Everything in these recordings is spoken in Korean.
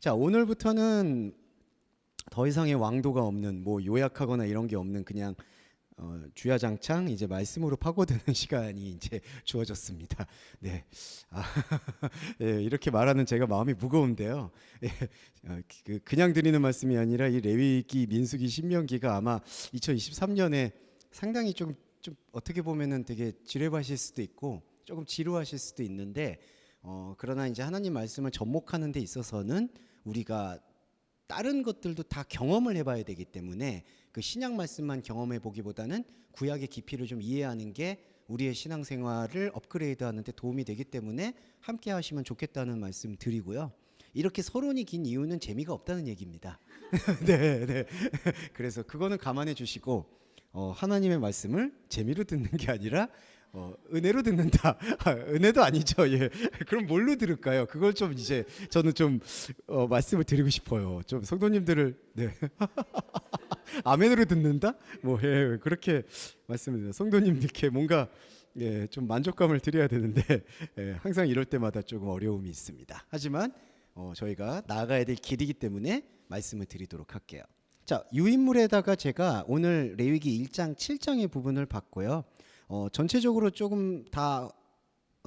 자, 오늘부터는 더 이상의 왕도가 없는 뭐 요약하거나 이런 게 없는 그냥 주야장창 이제 말씀으로 파고드는 시간이 이제 주어졌습니다. 네, 아, 예, 이렇게 말하는 제가 마음이 무거운데요. 예, 그냥 드리는 말씀이 아니라 이 레위기, 민수기, 신명기가 아마 2023년에 상당히 좀 어떻게 보면은 되게 지뢰밭일 수도 있고 조금 지루하실 수도 있는데 그러나 이제 하나님 말씀을 접목하는 데 있어서는 우리가 다른 것들도 다 경험을 해봐야 되기 때문에 그 신약 말씀만 경험해 보기보다는 구약의 깊이를 좀 이해하는 게 우리의 신앙생활을 업그레이드하는 데 도움이 되기 때문에 함께 하시면 좋겠다는 말씀 드리고요. 이렇게 서론이 긴 이유는 재미가 없다는 얘기입니다. 네, 네. 그래서 그거는 감안해 주시고 하나님의 말씀을 재미로 듣는 게 아니라 은혜로 듣는다. 은혜도 아니죠. 예. 그럼 뭘로 들을까요? 그걸 좀 이제 저는 좀 말씀을 드리고 싶어요. 좀 성도님들을 네. 아멘으로 듣는다? 뭐 예, 그렇게 말씀을 드려요. 성도님들께 뭔가 예, 좀 만족감을 드려야 되는데 예, 항상 이럴 때마다 조금 어려움이 있습니다. 하지만 저희가 나아가야 될 길이기 때문에 말씀을 드리도록 할게요. 자, 유인물에다가 제가 오늘 레위기 1장 7장의 부분을 봤고요. 전체적으로 조금 다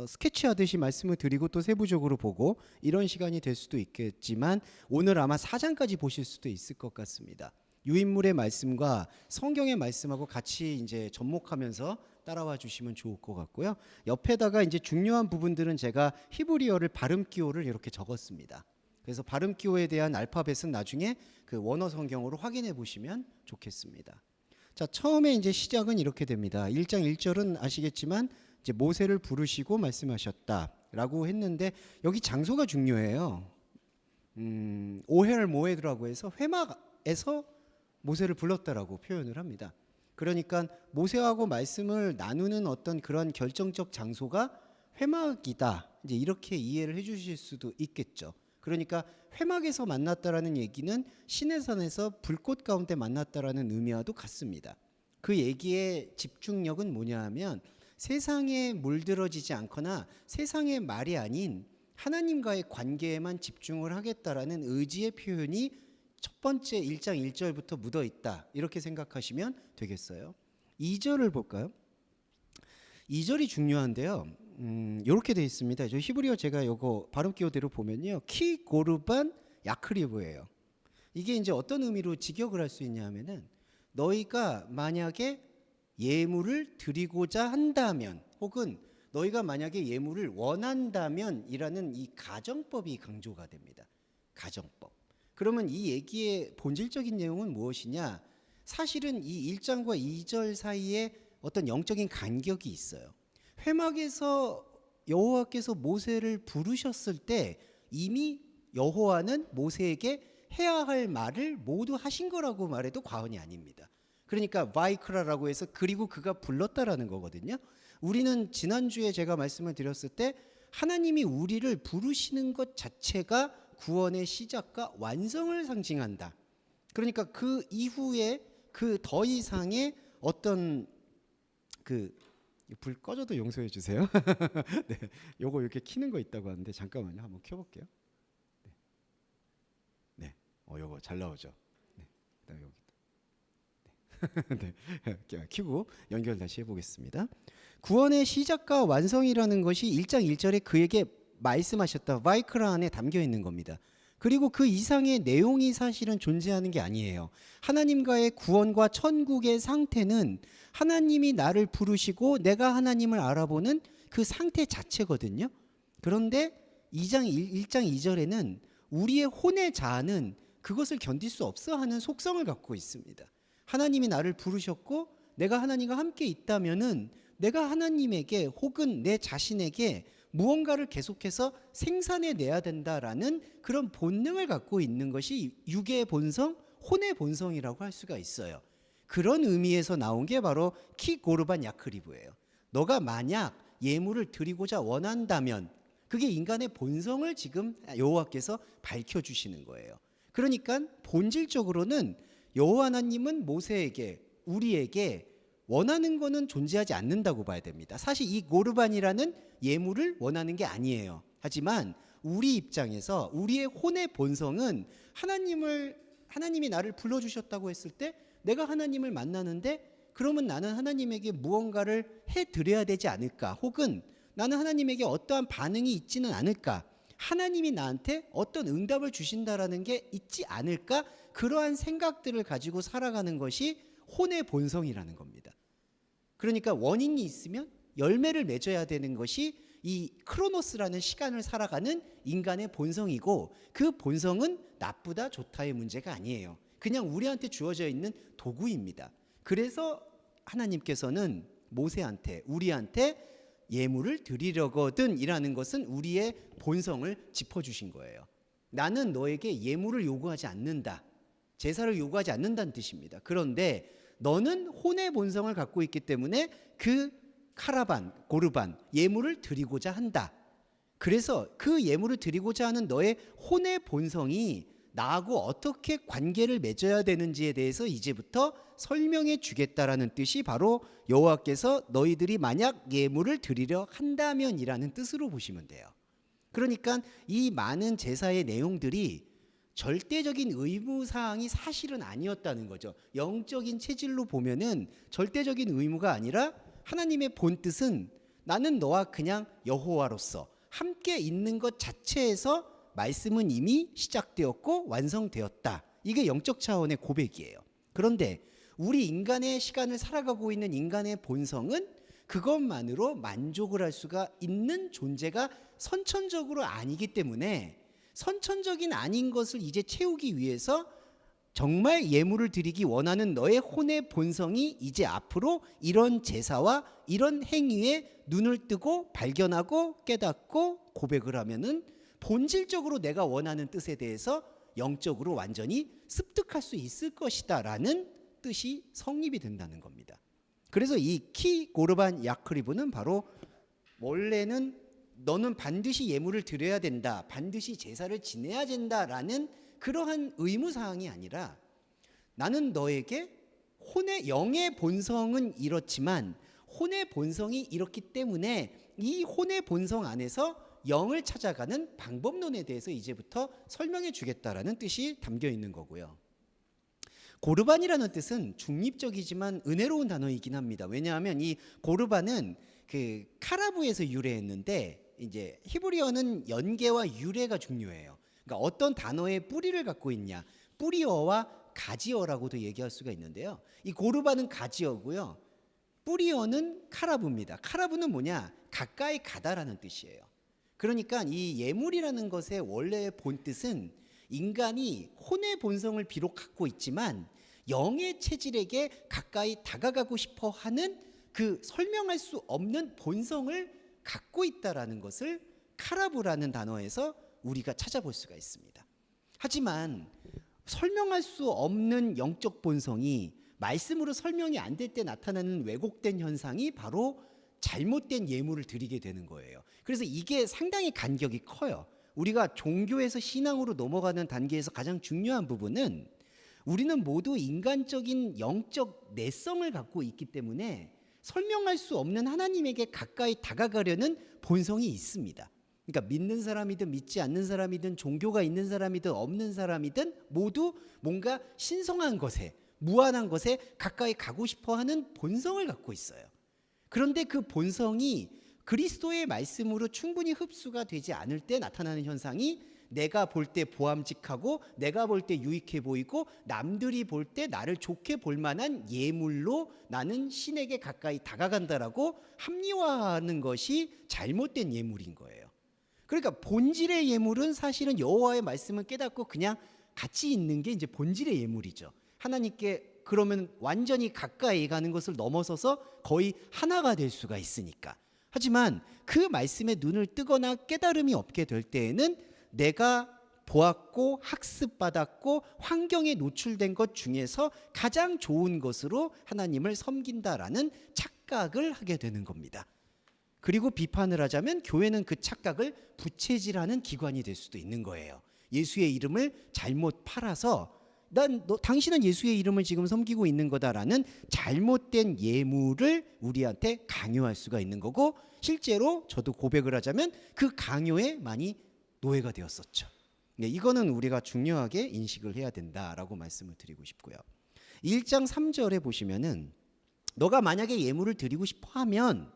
스케치하듯이 말씀을 드리고 또 세부적으로 보고 이런 시간이 될 수도 있겠지만 오늘 아마 4장까지 보실 수도 있을 것 같습니다. 유인물의 말씀과 성경의 말씀하고 같이 이제 접목하면서 따라와 주시면 좋을 것 같고요. 옆에다가 이제 중요한 부분들은 제가 히브리어를 발음 기호를 이렇게 적었습니다. 그래서 발음 기호에 대한 알파벳은 나중에 그 원어 성경으로 확인해 보시면 좋겠습니다. 자, 처음에 이제 시작은 이렇게 됩니다. 1장 1절은 아시겠지만 이제 모세를 부르시고 말씀하셨다라고 했는데 여기 장소가 중요해요. 오헬 모에드라고 해서 회막에서 모세를 불렀다라고 표현을 합니다. 그러니까 모세하고 말씀을 나누는 어떤 그런 결정적 장소가 회막이다. 이제 이렇게 이해를 해주실 수도 있겠죠. 그러니까 회막에서 만났다라는 얘기는 시내산에서 불꽃 가운데 만났다라는 의미와도 같습니다. 그 얘기의 집중력은 뭐냐 하면 세상에 물들어지지 않거나 세상의 말이 아닌 하나님과의 관계에만 집중을 하겠다라는 의지의 표현이 첫 번째 1장 1절부터 묻어 있다. 이렇게 생각하시면 되겠어요. 2절을 볼까요? 2절이 중요한데요. 이렇게 되어 있습니다. 저 히브리어 제가 요거 발음 기호대로 보면요. 키 고르반 야크리브예요. 이게 이제 어떤 의미로 직역을 할 수 있냐 하면은 너희가 만약에 예물을 드리고자 한다면 혹은 너희가 만약에 예물을 원한다면 이라는 이 가정법이 강조가 됩니다. 가정법. 그러면 이 얘기의 본질적인 내용은 무엇이냐? 사실은 이 1장과 2절 사이에 어떤 영적인 간격이 있어요. 회막에서 여호와께서 모세를 부르셨을 때 이미 여호와는 모세에게 해야 할 말을 모두 하신 거라고 말해도 과언이 아닙니다. 그러니까 바이크라라고 해서 그리고 그가 불렀다라는 거거든요. 우리는 지난주에 제가 말씀을 드렸을 때 하나님이 우리를 부르시는 것 자체가 구원의 시작과 완성을 상징한다. 그러니까 그 이후에 그 더 이상의 어떤 불 꺼져도 용서해 주세요. 네, 요거 이렇게 키는 거 있다고 하는데 잠깐만요, 한번 켜볼게요. 네, 요거 잘 나오죠. 네, 그다음 여기. 네, 켜고 연결 다시 해보겠습니다. 구원의 시작과 완성이라는 것이 1장 1절에 그에게 말씀하셨다 바이크라 안에 담겨 있는 겁니다. 그리고 그 이상의 내용이 사실은 존재하는 게 아니에요. 하나님과의 구원과 천국의 상태는 하나님이 나를 부르시고 내가 하나님을 알아보는 그 상태 자체거든요. 그런데 1장 2절에는 우리의 혼의 자아는 그것을 견딜 수 없어 하는 속성을 갖고 있습니다. 하나님이 나를 부르셨고 내가 하나님과 함께 있다면은 내가 하나님에게 혹은 내 자신에게 무언가를 계속해서 생산해내야 된다라는 그런 본능을 갖고 있는 것이 육의 본성, 혼의 본성이라고 할 수가 있어요. 그런 의미에서 나온 게 바로 키 고르반 야크리브예요. 너가 만약 예물을 드리고자 원한다면 그게 인간의 본성을 지금 여호와께서 밝혀주시는 거예요. 그러니까 본질적으로는 여호와 하나님은 모세에게 우리에게 원하는 거는 존재하지 않는다고 봐야 됩니다. 사실 이 고르반이라는 예물을 원하는 게 아니에요. 하지만 우리 입장에서 우리의 혼의 본성은 하나님이 나를 불러주셨다고 했을 때 내가 하나님을 만나는데 그러면 나는 하나님에게 무언가를 해드려야 되지 않을까? 혹은 나는 하나님에게 어떠한 반응이 있지는 않을까? 하나님이 나한테 어떤 응답을 주신다라는 게 있지 않을까? 그러한 생각들을 가지고 살아가는 것이 혼의 본성이라는 겁니다. 그러니까 원인이 있으면 열매를 맺어야 되는 것이 이 크로노스라는 시간을 살아가는 인간의 본성이고, 그 본성은 나쁘다 좋다의 문제가 아니에요. 그냥 우리한테 주어져 있는 도구입니다. 그래서 하나님께서는 모세한테, 우리한테 예물을 드리려거든 이라는 것은 우리의 본성을 짚어주신 거예요. 나는 너에게 예물을 요구하지 않는다, 제사를 요구하지 않는다는 뜻입니다. 그런데 너는 혼의 본성을 갖고 있기 때문에 그 카라반, 고르반, 예물을 드리고자 한다. 그래서 그 예물을 드리고자 하는 너의 혼의 본성이 나하고 어떻게 관계를 맺어야 되는지에 대해서 이제부터 설명해 주겠다라는 뜻이 바로 여호와께서 너희들이 만약 예물을 드리려 한다면이라는 뜻으로 보시면 돼요. 그러니까 이 많은 제사의 내용들이 절대적인 의무사항이 사실은 아니었다는 거죠. 영적인 체질로 보면은 절대적인 의무가 아니라 하나님의 본뜻은 나는 너와 그냥 여호와로서 함께 있는 것 자체에서 말씀은 이미 시작되었고 완성되었다. 이게 영적 차원의 고백이에요. 그런데 우리 인간의 시간을 살아가고 있는 인간의 본성은 그것만으로 만족을 할 수가 있는 존재가 선천적으로 아니기 때문에 선천적인 아닌 것을 이제 채우기 위해서 정말 예물을 드리기 원하는 너의 혼의 본성이 이제 앞으로 이런 제사와 이런 행위에 눈을 뜨고 발견하고 깨닫고 고백을 하면은 본질적으로 내가 원하는 뜻에 대해서 영적으로 완전히 습득할 수 있을 것이다 라는 뜻이 성립이 된다는 겁니다. 그래서 이 키 고르반 야크리브는 바로 원래는 너는 반드시 예물을 드려야 된다, 반드시 제사를 지내야 된다라는 그러한 의무사항이 아니라 나는 너에게 혼의 영의 본성은 이렇지만 혼의 본성이 이렇기 때문에 이 혼의 본성 안에서 영을 찾아가는 방법론에 대해서 이제부터 설명해 주겠다라는 뜻이 담겨 있는 거고요. 고르반이라는 뜻은 중립적이지만 은혜로운 단어이긴 합니다. 왜냐하면 이 고르반은 그 카라브에서 유래했는데 이제 히브리어는 연계와 유래가 중요해요. 그러니까 어떤 단어의 뿌리를 갖고 있냐, 뿌리어와 가지어라고도 얘기할 수가 있는데요. 이 고르반은 가지어고요, 뿌리어는 카라브입니다. 카라브는 뭐냐? 가까이 가다라는 뜻이에요. 그러니까 이 예물이라는 것의 원래의 본뜻은 인간이 혼의 본성을 비록 갖고 있지만 영의 체질에게 가까이 다가가고 싶어 하는 그 설명할 수 없는 본성을 갖고 있다라는 것을 카라브라는 단어에서 우리가 찾아볼 수가 있습니다. 하지만 설명할 수 없는 영적 본성이 말씀으로 설명이 안 될 때 나타나는 왜곡된 현상이 바로 잘못된 예물을 드리게 되는 거예요. 그래서 이게 상당히 간격이 커요. 우리가 종교에서 신앙으로 넘어가는 단계에서 가장 중요한 부분은 우리는 모두 인간적인 영적 내성을 갖고 있기 때문에 설명할 수 없는 하나님에게 가까이 다가가려는 본성이 있습니다. 그러니까 믿는 사람이든 믿지 않는 사람이든 종교가 있는 사람이든 없는 사람이든 모두 뭔가 신성한 것에, 무한한 것에 가까이 가고 싶어 하는 본성을 갖고 있어요. 그런데 그 본성이 그리스도의 말씀으로 충분히 흡수가 되지 않을 때 나타나는 현상이 내가 볼 때 보암직하고 내가 볼 때 유익해 보이고 남들이 볼 때 나를 좋게 볼 만한 예물로 나는 신에게 가까이 다가간다라고 합리화하는 것이 잘못된 예물인 거예요. 그러니까 본질의 예물은 사실은 여호와의 말씀을 깨닫고 그냥 같이 있는 게 이제 본질의 예물이죠. 하나님께 그러면 완전히 가까이 가는 것을 넘어서서 거의 하나가 될 수가 있으니까. 하지만 그 말씀에 눈을 뜨거나 깨달음이 없게 될 때에는 내가 보았고 학습받았고 환경에 노출된 것 중에서 가장 좋은 것으로 하나님을 섬긴다라는 착각을 하게 되는 겁니다. 그리고 비판을 하자면 교회는 그 착각을 부채질하는 기관이 될 수도 있는 거예요. 예수의 이름을 잘못 팔아서 당신은 예수의 이름을 지금 섬기고 있는 거다라는 잘못된 예물을 우리한테 강요할 수가 있는 거고, 실제로 저도 고백을 하자면 그 강요에 많이 노예가 되었었죠. 네, 이거는 우리가 중요하게 인식을 해야 된다라고 말씀을 드리고 싶고요. 1장 3절에 보시면은 너가 만약에 예물을 드리고 싶어 하면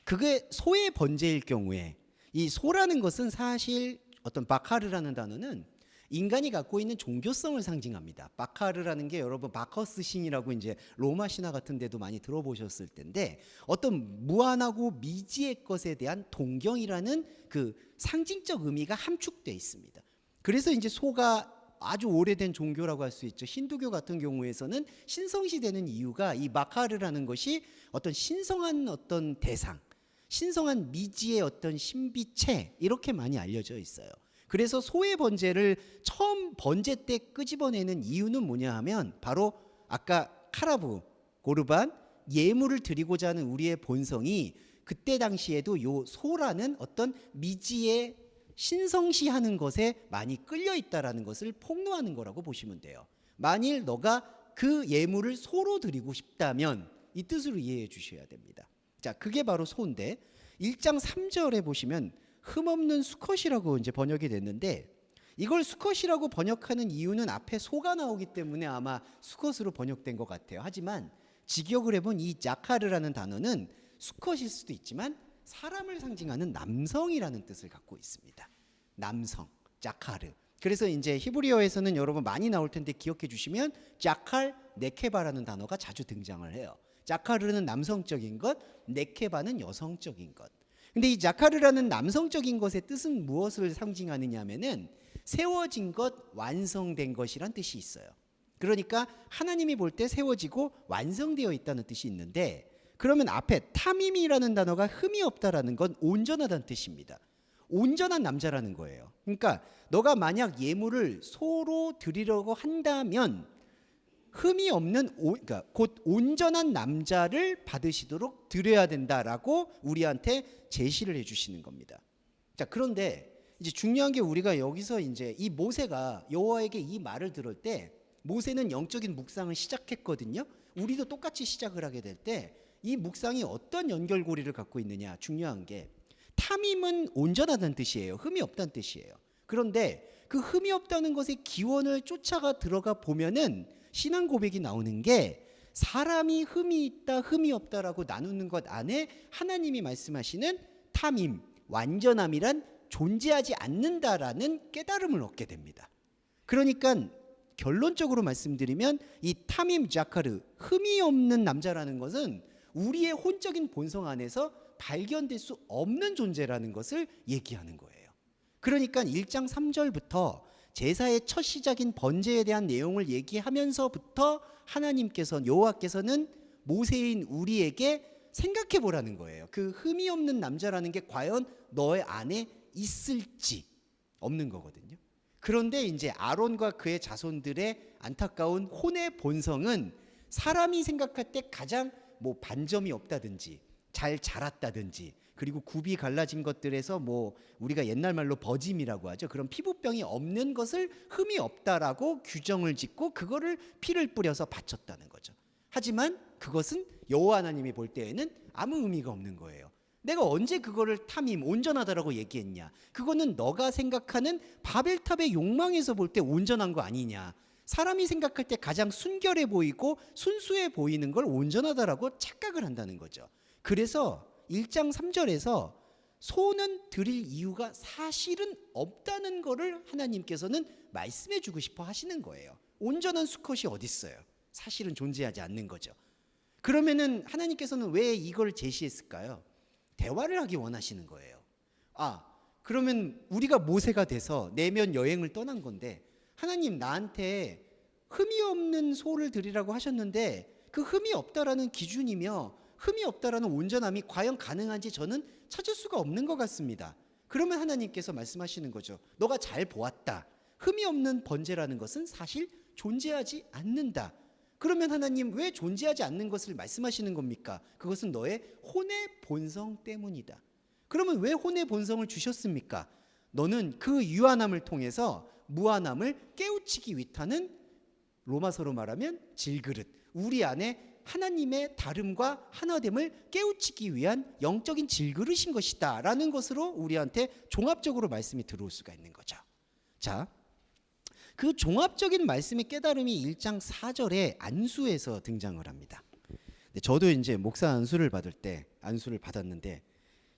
그게 소의 번제일 경우에, 이 소라는 것은 사실 어떤 바카르라는 단어는 인간이 갖고 있는 종교성을 상징합니다. 바카르라는 게 여러분 바커스 신이라고 이제 로마 신화 같은 데도 많이 들어보셨을 텐데, 어떤 무한하고 미지의 것에 대한 동경이라는 그 상징적 의미가 함축되어 있습니다. 그래서 이제 소가 아주 오래된 종교라고 할 수 있죠. 힌두교 같은 경우에서는 신성시되는 이유가 이 마카르라는 것이 어떤 신성한 어떤 대상, 신성한 미지의 어떤 신비체, 이렇게 많이 알려져 있어요. 그래서 소의 번제를 처음 번제 때 끄집어내는 이유는 뭐냐 하면 바로 아까 카라브, 고르반, 예물을 드리고자 하는 우리의 본성이 그때 당시에도 요 소라는 어떤 미지의 신성시하는 것에 많이 끌려 있다라는 것을 폭로하는 거라고 보시면 돼요. 만일 너가 그 예물을 소로 드리고 싶다면 이 뜻으로 이해해 주셔야 됩니다. 자, 그게 바로 소인데 1장 3절에 보시면 흠없는 수컷이라고 이제 번역이 됐는데, 이걸 수컷이라고 번역하는 이유는 앞에 소가 나오기 때문에 아마 수컷으로 번역된 것 같아요. 하지만 직역을 해본 이 자카르라는 단어는 수컷일 수도 있지만 사람을 상징하는 남성이라는 뜻을 갖고 있습니다. 남성, 자카르. 그래서 이제 히브리어에서는 여러분 많이 나올 텐데 기억해 주시면 자칼, 네케바라는 단어가 자주 등장을 해요. 자카르는 남성적인 것, 네케바는 여성적인 것. 근데 이 자카르라는 남성적인 것의 뜻은 무엇을 상징하느냐 하면은 세워진 것, 완성된 것이란 뜻이 있어요. 그러니까 하나님이 볼 때 세워지고 완성되어 있다는 뜻이 있는데, 그러면 앞에 탐임이라는 단어가 흠이 없다라는 건 온전하다는 뜻입니다. 온전한 남자라는 거예요. 그러니까 너가 만약 예물을 소로 드리려고 한다면 흠이 없는 그러니까 곧 온전한 남자를 받으시도록 드려야 된다라고 우리한테 제시를 해주시는 겁니다. 자, 그런데 이제 중요한 게 우리가 여기서 이제 이 모세가 여호와에게 이 말을 들을 때 모세는 영적인 묵상을 시작했거든요. 우리도 똑같이 시작을 하게 될 때 이 묵상이 어떤 연결고리를 갖고 있느냐, 중요한 게 탐임은 온전하다는 뜻이에요. 흠이 없다는 뜻이에요. 그런데 그 흠이 없다는 것의 기원을 쫓아가 들어가 보면은 신앙 고백이 나오는 게 사람이 흠이 있다, 흠이 없다라고 나누는 것 안에 하나님이 말씀하시는 탐임, 완전함이란 존재하지 않는다라는 깨달음을 얻게 됩니다. 그러니까 결론적으로 말씀드리면 이 탐임 자카르, 흠이 없는 남자라는 것은 우리의 혼적인 본성 안에서 발견될 수 없는 존재라는 것을 얘기하는 거예요. 그러니까 1장 3절부터 제사의 첫 시작인 번제에 대한 내용을 얘기하면서부터 하나님께서, 여호와께서는 모세인 우리에게 생각해 보라는 거예요. 그 흠이 없는 남자라는 게 과연 너의 안에 있을지 없는 거거든요. 그런데 이제 아론과 그의 자손들의 안타까운 혼의 본성은 사람이 생각할 때 가장 뭐 반점이 없다든지 잘 자랐다든지, 그리고 굽이 갈라진 것들에서 뭐 우리가 옛날 말로 버짐이라고 하죠. 그런 피부병이 없는 것을 흠이 없다라고 규정을 짓고 그거를 피를 뿌려서 바쳤다는 거죠. 하지만 그것은 여호와 하나님이 볼 때에는 아무 의미가 없는 거예요. 내가 언제 그거를 탐임, 온전하다라고 얘기했냐? 그거는 너가 생각하는 바벨탑의 욕망에서 볼 때 온전한 거 아니냐? 사람이 생각할 때 가장 순결해 보이고 순수해 보이는 걸 온전하다라고 착각을 한다는 거죠. 그래서 1장 3절에서 소는 드릴 이유가 사실은 없다는 거를 하나님께서는 말씀해 주고 싶어 하시는 거예요. 온전한 수컷이 어디 있어요? 사실은 존재하지 않는 거죠. 그러면은 하나님께서는 왜 이걸 제시했을까요? 대화를 하기 원하시는 거예요. 그러면 우리가 모세가 돼서 내면 여행을 떠난 건데, 하나님 나한테 흠이 없는 소를 드리라고 하셨는데 그 흠이 없다라는 기준이며 흠이 없다라는 온전함이 과연 가능한지 저는 찾을 수가 없는 것 같습니다. 그러면 하나님께서 말씀하시는 거죠. 너가 잘 보았다. 흠이 없는 번제라는 것은 사실 존재하지 않는다. 그러면 하나님 왜 존재하지 않는 것을 말씀하시는 겁니까? 그것은 너의 혼의 본성 때문이다. 그러면 왜 혼의 본성을 주셨습니까? 너는 그 유한함을 통해서 무한함을 깨우치기 위하는 로마서로 말하면 질그릇. 우리 안에 하나님의 다름과 하나됨을 깨우치기 위한 영적인 질그릇인 것이다 라는 것으로 우리한테 종합적으로 말씀이 들어올 수가 있는 거죠. 자, 그 종합적인 말씀의 깨달음이 1장 4절에 안수에서 등장을 합니다. 저도 이제 목사 안수를 받았는데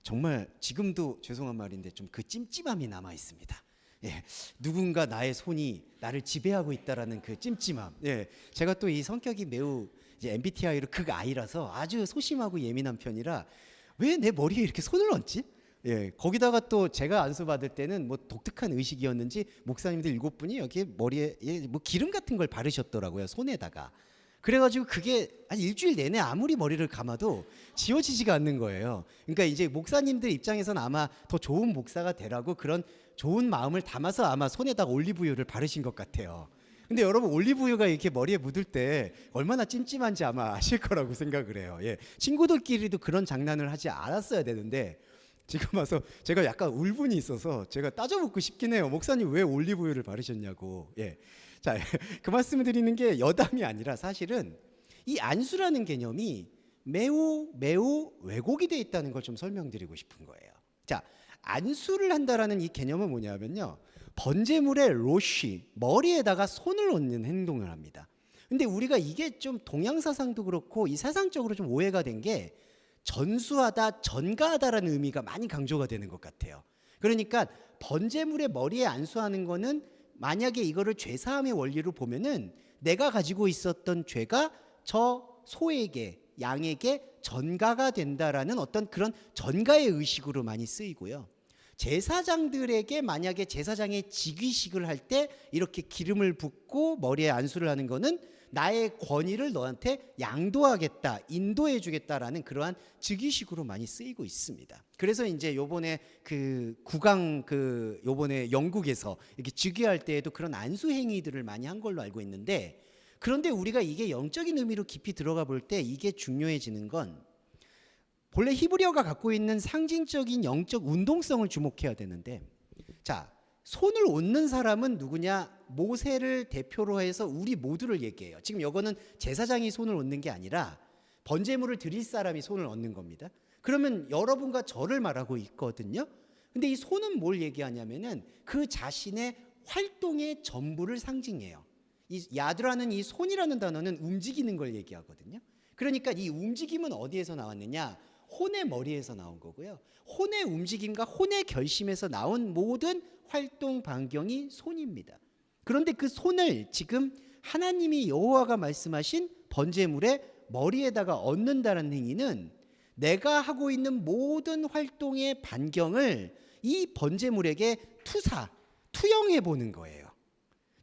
정말 지금도 죄송한 말인데 좀 그 찜찜함이 남아 있습니다. 예, 누군가 나의 손이 나를 지배하고 있다라는 그 찜찜함. 예, 제가 또 이 성격이 매우 이제 MBTI로 극아이라서 아주 소심하고 예민한 편이라 왜 내 머리에 이렇게 손을 얹지? 예, 거기다가 또 제가 안수 받을 때는 뭐 독특한 의식이었는지 목사님들 7분이 여기에 머리에 뭐 기름 같은 걸 바르셨더라고요, 손에다가. 그래가지고 그게 한 일주일 내내 아무리 머리를 감아도 지워지지가 않는 거예요. 그러니까 이제 목사님들 입장에서는 아마 더 좋은 목사가 되라고 그런 좋은 마음을 담아서 아마 손에다가 올리브유를 바르신 것 같아요. 근데 여러분 올리브유가 이렇게 머리에 묻을 때 얼마나 찜찜한지 아마 아실 거라고 생각을 해요. 예, 친구들끼리도 그런 장난을 하지 않았어야 되는데 지금 와서 제가 약간 울분이 있어서 제가 따져묻고 싶긴 해요. 목사님 왜 올리브유를 바르셨냐고. 예. 자, 그 말씀을 드리는 게 여담이 아니라 사실은 이 안수라는 개념이 매우 왜곡이 되어 있다는 걸 좀 설명드리고 싶은 거예요. 자, 안수를 한다라는 이 개념은 뭐냐면요, 번제물의 로쉬, 머리에다가 손을 얹는 행동을 합니다. 근데 우리가 이게 좀 동양사상도 그렇고 이 사상적으로 좀 오해가 된 게 전수하다, 전가하다라는 의미가 많이 강조가 되는 것 같아요. 그러니까 번제물의 머리에 안수하는 거는 만약에 이거를 죄사함의 원리로 보면은 내가 가지고 있었던 죄가 저 소에게, 양에게 전가가 된다라는 어떤 그런 전가의 의식으로 많이 쓰이고요. 제사장들에게 만약에 제사장의 직위식을 할 때 이렇게 기름을 붓고 머리에 안수를 하는 거는 나의 권위를 너한테 양도하겠다, 인도해 주겠다라는 그러한 즉위식으로 많이 쓰이고 있습니다. 그래서 이제 요번에 요번에 영국에서 이렇게 즉위할 때에도 그런 안수 행위들을 많이 한 걸로 알고 있는데, 그런데 우리가 이게 영적인 의미로 깊이 들어가 볼 때 이게 중요해지는 건 본래 히브리어가 갖고 있는 상징적인 영적 운동성을 주목해야 되는데, 자, 손을 얹는 사람은 누구냐? 모세를 대표로 해서 우리 모두를 얘기해요. 지금 이거는 제사장이 손을 얹는 게 아니라 번제물을 드릴 사람이 손을 얹는 겁니다. 그러면 여러분과 저를 말하고 있거든요. 근데 이 손은 뭘 얘기하냐면은 그 자신의 활동의 전부를 상징해요. 이 야드라는 이 손이라는 단어는 움직이는 걸 얘기하거든요. 그러니까 이 움직임은 어디에서 나왔느냐? 혼의 머리에서 나온 거고요. 혼의 움직임과 혼의 결심에서 나온 모든 활동 반경이 손입니다. 그런데 그 손을 지금 하나님이 여호와가 말씀하신 번제물의 머리에다가 얹는다는 행위는 내가 하고 있는 모든 활동의 반경을 이 번제물에게 투영해 보는 거예요.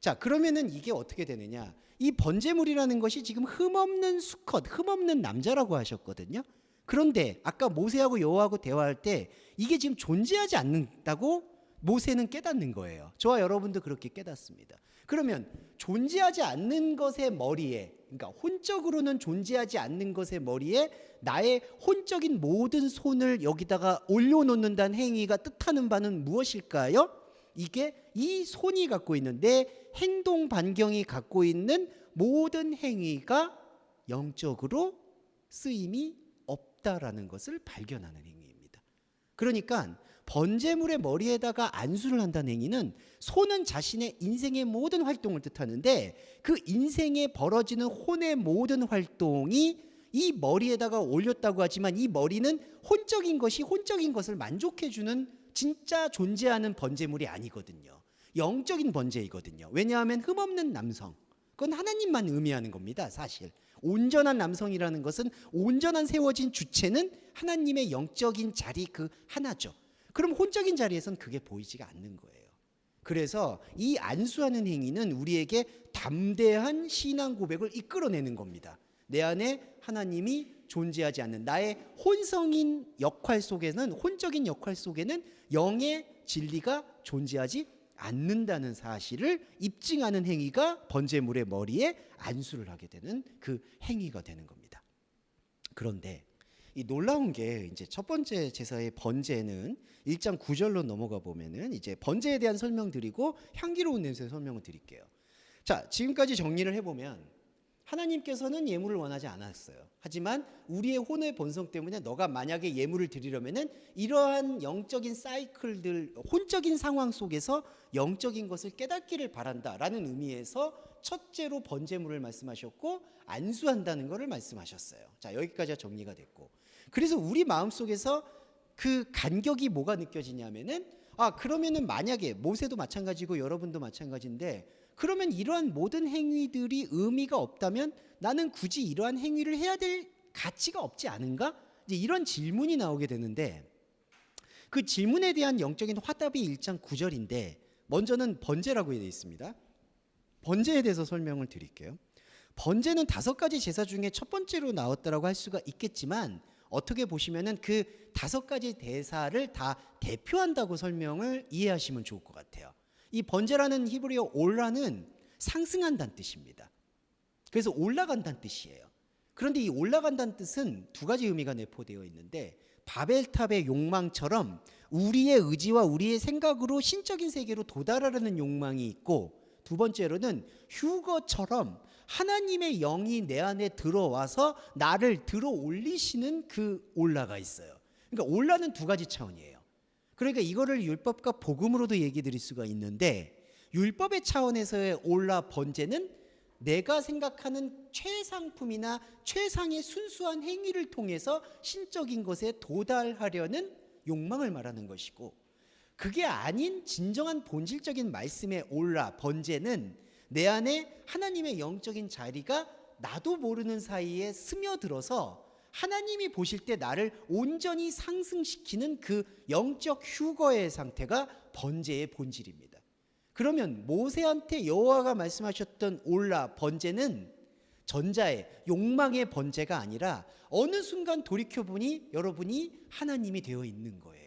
자, 그러면은 이게 어떻게 되느냐? 이 번제물이라는 것이 지금 흠없는 수컷, 흠없는 남자라고 하셨거든요. 그런데 아까 모세하고 여호와하고 대화할 때 이게 지금 존재하지 않는다고 모세는 깨닫는 거예요. 저와 여러분도 그렇게 깨닫습니다. 그러면 존재하지 않는 것의 머리에, 그러니까 혼적으로는 존재하지 않는 것의 머리에 나의 혼적인 모든 손을 여기다가 올려놓는다는 행위가 뜻하는 바는 무엇일까요? 이게 이 손이 갖고 있는 내 행동 반경이 갖고 있는 모든 행위가 영적으로 쓰임이 없다라는 것을 발견하는 행위입니다. 그러니까 번제물의 머리에다가 안수를 한다는 행위는 손은 자신의 인생의 모든 활동을 뜻하는데 그 인생에 벌어지는 혼의 모든 활동이 이 머리에다가 올렸다고 하지만 이 머리는 혼적인 것을 만족해주는 진짜 존재하는 번제물이 아니거든요. 영적인 번제이거든요. 왜냐하면 흠없는 남성, 그건 하나님만 의미하는 겁니다. 사실 온전한 남성이라는 것은 온전한 세워진 주체는 하나님의 영적인 자리 그 하나죠. 그럼 혼적인 자리에선 그게 보이지가 않는 거예요. 그래서 이 안수하는 행위는 우리에게 담대한 신앙 고백을 이끌어내는 겁니다. 내 안에 하나님이 존재하지 않는 나의 혼성인 역할 속에는, 혼적인 역할 속에는 영의 진리가 존재하지 않는다는 사실을 입증하는 행위가 번제물의 머리에 안수를 하게 되는 그 행위가 되는 겁니다. 그런데 이 놀라운 게 이제 첫 번째 제사의 번제는 1장 9절로 넘어가 보면은 이제 번제에 대한 설명 드리고 향기로운 냄새 설명을 드릴게요. 자, 지금까지 정리를 해보면 하나님께서는 예물을 원하지 않았어요. 하지만 우리의 혼의 본성 때문에 너가 만약에 예물을 드리려면은 이러한 영적인 사이클들, 혼적인 상황 속에서 영적인 것을 깨닫기를 바란다라는 의미에서 첫째로 번제물을 말씀하셨고 안수한다는 것을 말씀하셨어요. 자, 여기까지가 정리가 됐고, 그래서 우리 마음속에서 그 간격이 뭐가 느껴지냐면은 그러면은 만약에 모세도 마찬가지고 여러분도 마찬가지인데, 그러면 이러한 모든 행위들이 의미가 없다면 나는 굳이 이러한 행위를 해야 될 가치가 없지 않은가? 이제 이런 질문이 나오게 되는데, 그 질문에 대한 영적인 화답이 1장 9절인데 먼저는 번제라고 되어 있습니다. 번제에 대해서 설명을 드릴게요. 번제는 5가지 제사 중에 첫 번째로 나왔다라고 할 수가 있겠지만, 어떻게 보시면은 그 5가지 대사를 다 대표한다고 설명을 이해하시면 좋을 것 같아요. 이 번제라는 히브리어 올라는 상승한다는 뜻입니다. 그래서 올라간다는 뜻이에요. 그런데 이 올라간다는 뜻은 2가지 의미가 내포되어 있는데, 바벨탑의 욕망처럼 우리의 의지와 우리의 생각으로 신적인 세계로 도달하려는 욕망이 있고, 두 번째로는 휴거처럼 하나님의 영이 내 안에 들어와서 나를 들어 올리시는 그 올라가 있어요. 그러니까 올라는 2가지 차원이에요. 그러니까 이거를 율법과 복음으로도 얘기 드릴 수가 있는데, 율법의 차원에서의 올라 번제는 내가 생각하는 최상품이나 최상의 순수한 행위를 통해서 신적인 것에 도달하려는 욕망을 말하는 것이고, 그게 아닌 진정한 본질적인 말씀의 올라 번제는 내 안에 하나님의 영적인 자리가 나도 모르는 사이에 스며들어서 하나님이 보실 때 나를 온전히 상승시키는 그 영적 휴거의 상태가 번제의 본질입니다. 그러면 모세한테 여호와가 말씀하셨던 올라 번제는 전자의 욕망의 번제가 아니라 어느 순간 돌이켜보니 여러분이 하나님이 되어 있는 거예요.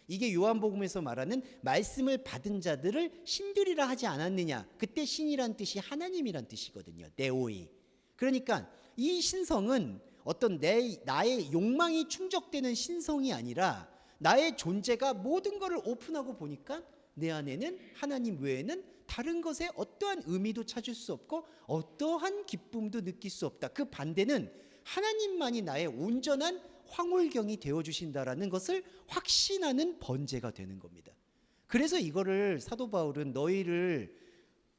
이게 요한복음에서 말하는 말씀을 받은 자들을 신들이라 하지 않았느냐. 그때 신이란 뜻이 하나님이란 뜻이거든요. 네오이. 그러니까 이 신성은 어떤 나의 욕망이 충족되는 신성이 아니라 나의 존재가 모든 것을 오픈하고 보니까 내 안에는 하나님 외에는 다른 것에 어떠한 의미도 찾을 수 없고 어떠한 기쁨도 느낄 수 없다. 그 반대는 하나님만이 나의 온전한 황홀경이 되어주신다라는 것을 확신하는 번제가 되는 겁니다. 그래서 이거를 사도 바울은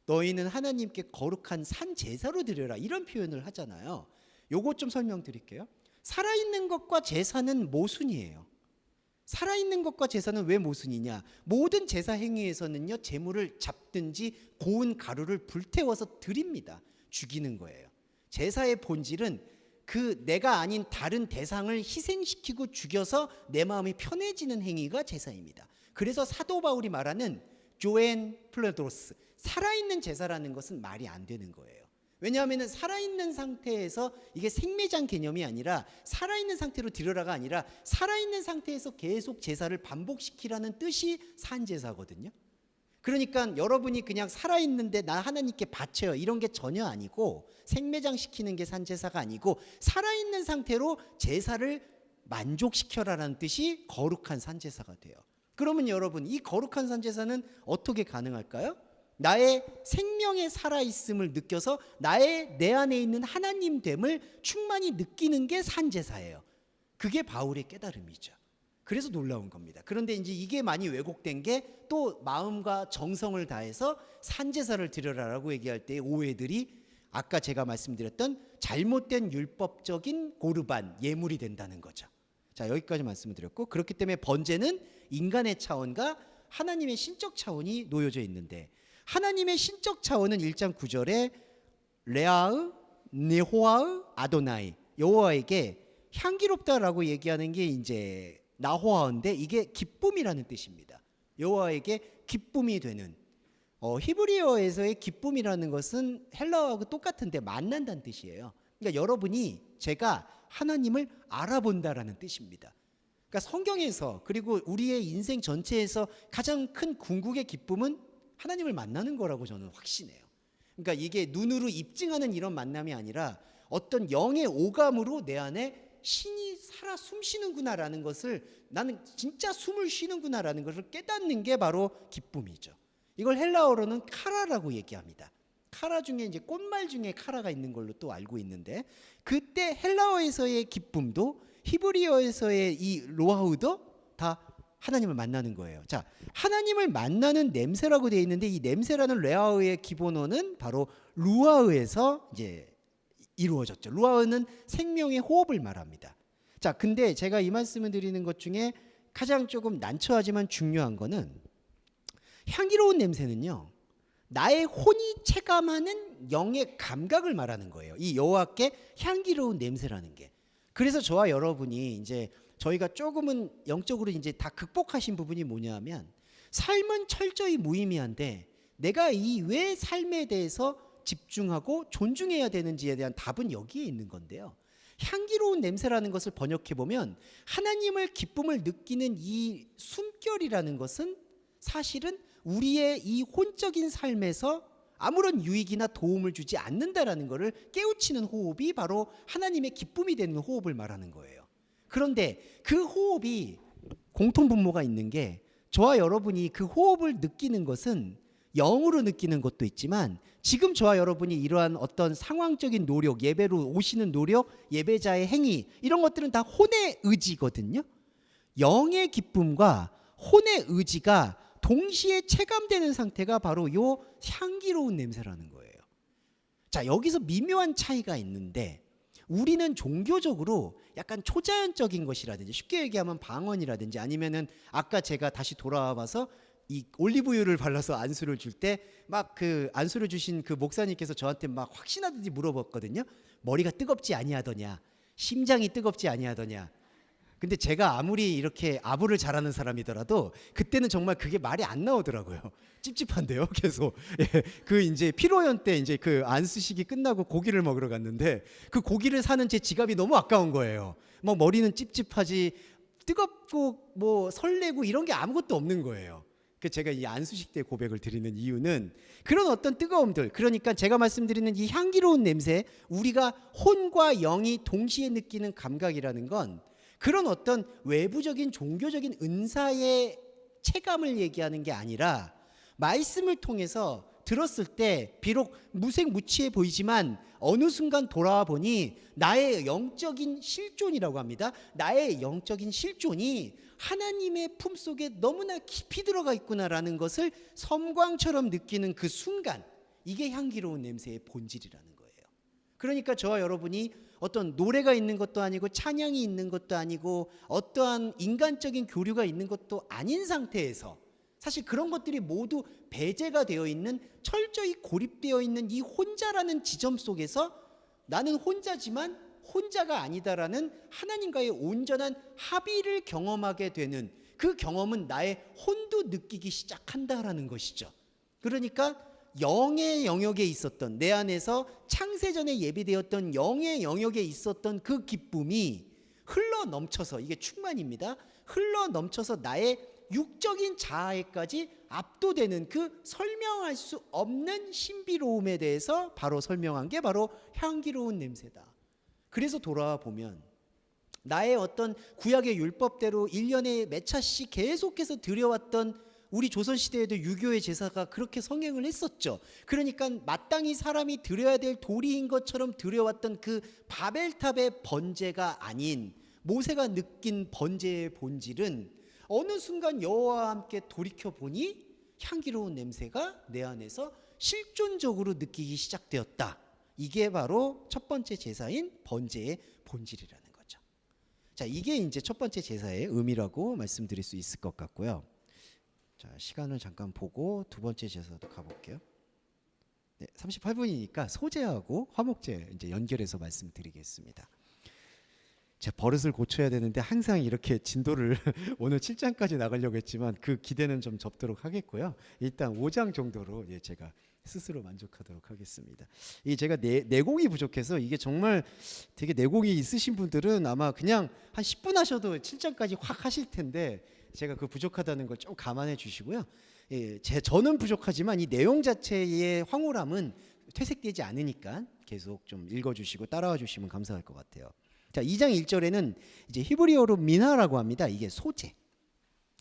너희는 하나님께 거룩한 산 제사로 드려라 이런 표현을 하잖아요. 요것 좀 설명드릴게요. 살아있는 것과 제사는 모순이에요. 살아있는 것과 제사는 왜 모순이냐? 모든 제사 행위에서는요, 제물을 잡든지 고운 가루를 불태워서 드립니다. 죽이는 거예요. 제사의 본질은 그 내가 아닌 다른 대상을 희생시키고 죽여서 내 마음이 편해지는 행위가 제사입니다. 그래서 사도 바울이 말하는 조엔 플레도스, 살아있는 제사라는 것은 말이 안 되는 거예요. 왜냐하면 살아있는 상태에서 이게 생매장 개념이 아니라 살아있는 상태로 드려라가 아니라 살아있는 상태에서 계속 제사를 반복시키라는 뜻이 산제사거든요. 그러니까 여러분이 그냥 살아있는데 나 하나님께 바쳐요 이런 게 전혀 아니고, 생매장 시키는 게 산제사가 아니고 살아있는 상태로 제사를 만족시켜라라는 뜻이 거룩한 산제사가 돼요. 그러면 여러분, 이 거룩한 산제사는 어떻게 가능할까요? 나의 생명의 살아있음을 느껴서 내 안에 있는 하나님됨을 충만히 느끼는 게 산제사예요. 그게 바울의 깨달음이죠. 그래서 놀라운 겁니다. 그런데 이제 이게 많이 왜곡된 게 또 마음과 정성을 다해서 산제사를 드려라라고 얘기할 때의 오해들이 아까 제가 말씀드렸던 잘못된 율법적인 고르반, 예물이 된다는 거죠. 자, 여기까지 말씀을 드렸고, 그렇기 때문에 번제는 인간의 차원과 하나님의 신적 차원이 놓여져 있는데, 하나님의 신적 차원은 1장 9절에 레아의 네호아의 아도나이, 여호와에게 향기롭다라고 얘기하는 게 이제 나호아인데, 이게 기쁨이라는 뜻입니다. 여호와에게 기쁨이 되는, 히브리어에서의 기쁨이라는 것은 헬라어하고 똑같은데 만난다는 뜻이에요. 그러니까 여러분이, 제가 하나님을 알아본다라는 뜻입니다. 그러니까 성경에서, 그리고 우리의 인생 전체에서 가장 큰 궁극의 기쁨은 하나님을 만나는 거라고 저는 확신해요. 그러니까 이게 눈으로 입증하는 이런 만남이 아니라 어떤 영의 오감으로 내 안에 신이 살아 숨쉬는구나라는 것을, 나는 진짜 숨을 쉬는구나라는 것을 깨닫는 게 바로 기쁨이죠. 이걸 헬라어로는 카라라고 얘기합니다. 카라 중에 이제 꽃말 중에 카라가 있는 걸로 또 알고 있는데, 그때 헬라어에서의 기쁨도 히브리어에서의 이 로하우도 다 하나님을 만나는 거예요. 자, 하나님을 만나는 냄새라고 되어 있는데, 이 냄새라는 레아어의 기본어는 바로 루아흐에서 이제 이루어졌죠. 루아흐는 생명의 호흡을 말합니다. 자, 근데 제가 이 말씀을 드리는 것 중에 가장 조금 난처하지만 중요한 거는, 향기로운 냄새는요, 나의 혼이 체감하는 영의 감각을 말하는 거예요. 이 여호와께 향기로운 냄새라는 게. 그래서 저와 여러분이 이제 저희가 조금은 영적으로 이제 다 극복하신 부분이 뭐냐면, 삶은 철저히 무의미한데 내가 이 왜 삶에 대해서 집중하고 존중해야 되는지에 대한 답은 여기에 있는 건데요. 향기로운 냄새라는 것을 번역해 보면, 하나님을 기쁨을 느끼는 이 숨결이라는 것은 사실은 우리의 이 혼적인 삶에서 아무런 유익이나 도움을 주지 않는다라는 것을 깨우치는 호흡이 바로 하나님의 기쁨이 되는 호흡을 말하는 거예요. 그런데 그 호흡이 공통분모가 있는 게, 저와 여러분이 그 호흡을 느끼는 것은 영으로 느끼는 것도 있지만, 지금 저와 여러분이 이러한 어떤 상황적인 노력, 예배로 오시는 노력, 예배자의 행위, 이런 것들은 다 혼의 의지거든요. 영의 기쁨과 혼의 의지가 동시에 체감되는 상태가 바로 요 향기로운 냄새라는 거예요. 자, 여기서 미묘한 차이가 있는데, 우리는 종교적으로 약간 초자연적인 것이라든지, 쉽게 얘기하면 방언이라든지, 아니면은 아까 제가 다시 돌아와서 이 올리브유를 발라서 안수를 줄 때 막 그 안수를 주신 그 목사님께서 저한테 막 확신하듯이 물어봤거든요. 머리가 뜨겁지 아니하더냐, 심장이 뜨겁지 아니하더냐. 근데 제가 아무리 이렇게 아부를 잘하는 사람이더라도 그때는 정말 그게 말이 안 나오더라고요. 찝찝한데요, 계속. 예, 그 이제 피로연 때 이제 그 안수식이 끝나고 고기를 먹으러 갔는데, 그 고기를 사는 제 지갑이 너무 아까운 거예요. 막 머리는 찝찝하지, 뜨겁고 뭐 설레고 이런 게 아무것도 없는 거예요. 그 제가 이 안수식 때 고백을 드리는 이유는 그런 어떤 뜨거움들, 그러니까 제가 말씀드리는 이 향기로운 냄새, 우리가 혼과 영이 동시에 느끼는 감각이라는 건 그런 어떤 외부적인 종교적인 은사의 체감을 얘기하는 게 아니라, 말씀을 통해서 들었을 때 비록 무색무취해 보이지만 어느 순간 돌아와 보니 나의 영적인 실존이라고 합니다. 나의 영적인 실존이 하나님의 품속에 너무나 깊이 들어가 있구나라는 것을 섬광처럼 느끼는 그 순간, 이게 향기로운 냄새의 본질이라는 거예요. 그러니까 저와 여러분이 어떤 노래가 있는 것도 아니고 찬양이 있는 것도 아니고 어떠한 인간적인 교류가 있는 것도 아닌 상태에서, 사실 그런 것들이 모두 배제가 되어 있는, 철저히 고립되어 있는 이 혼자라는 지점 속에서 나는 혼자지만 혼자가 아니다라는 하나님과의 온전한 합의를 경험하게 되는, 그 경험은 나의 혼도 느끼기 시작한다라는 것이죠. 그러니까 영의 영역에 있었던, 내 안에서 창세전에 예비되었던 영의 영역에 있었던 그 기쁨이 흘러 넘쳐서, 이게 충만입니다. 흘러 넘쳐서 나의 육적인 자아에까지 압도되는 그 설명할 수 없는 신비로움에 대해서 바로 설명한 게 바로 향기로운 냄새다. 그래서 돌아와 보면 나의 어떤 구약의 율법대로 1년에 몇 차씩 계속해서 드려왔던, 우리 조선시대에도 유교의 제사가 그렇게 성행을 했었죠. 그러니까 마땅히 사람이 드려야 될 도리인 것처럼 드려왔던 그 바벨탑의 번제가 아닌 모세가 느낀 번제의 본질은 어느 순간 여호와와 함께 돌이켜 보니 향기로운 냄새가 내 안에서 실존적으로 느끼기 시작되었다. 이게 바로 첫 번째 제사인 번제의 본질이라는 거죠. 자, 이게 이제 첫 번째 제사의 의미라고 말씀드릴 수 있을 것 같고요. 자, 시간을 잠깐 보고 두 번째 제사도 가볼게요. 네, 38분이니까 소제하고 화목제 이제 연결해서 말씀드리겠습니다. 제 버릇을 고쳐야 되는데 항상 이렇게 진도를 오늘 7장까지 나가려고 했지만 그 기대는 좀 접도록 하겠고요. 일단 5장 정도로 제가 스스로 만족하도록 하겠습니다. 이 제가 내공이 부족해서, 이게 정말 되게 내공이 있으신 분들은 아마 그냥 한 10분 하셔도 7장까지 확 하실 텐데, 제가 그 부족하다는 걸 좀 감안해 주시고요. 저는 부족하지만 이 내용 자체의 황홀함은 퇴색되지 않으니까 계속 좀 읽어주시고 따라와 주시면 감사할 것 같아요. 자, 2장 1절에는 이제 히브리어로 민하라고 합니다. 이게 소제,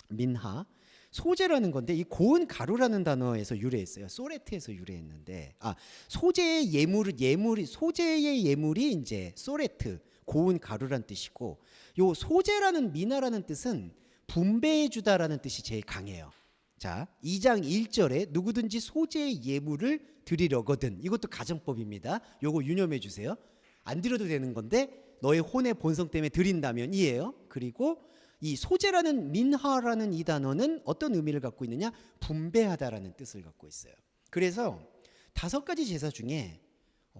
민하. 소재라는 건데 이 고운 가루라는 단어에서 유래했어요. 소레트에서 유래했는데 소재의 예물이 소재의 예물이 이제 소레트 고운 가루란 뜻이고 요 소재라는 미나라는 뜻은 분배해 주다라는 뜻이 제일 강해요. 자, 2장 1절에 누구든지 소재의 예물을 드리려거든. 이것도 가정법입니다. 요거 유념해 주세요. 안 드려도 되는 건데 너의 혼의 본성 때문에 드린다면 이에요. 그리고 이 소재라는 민하라는 이 단어는 어떤 의미를 갖고 있느냐? 분배하다라는 뜻을 갖고 있어요. 그래서 5가지 제사 중에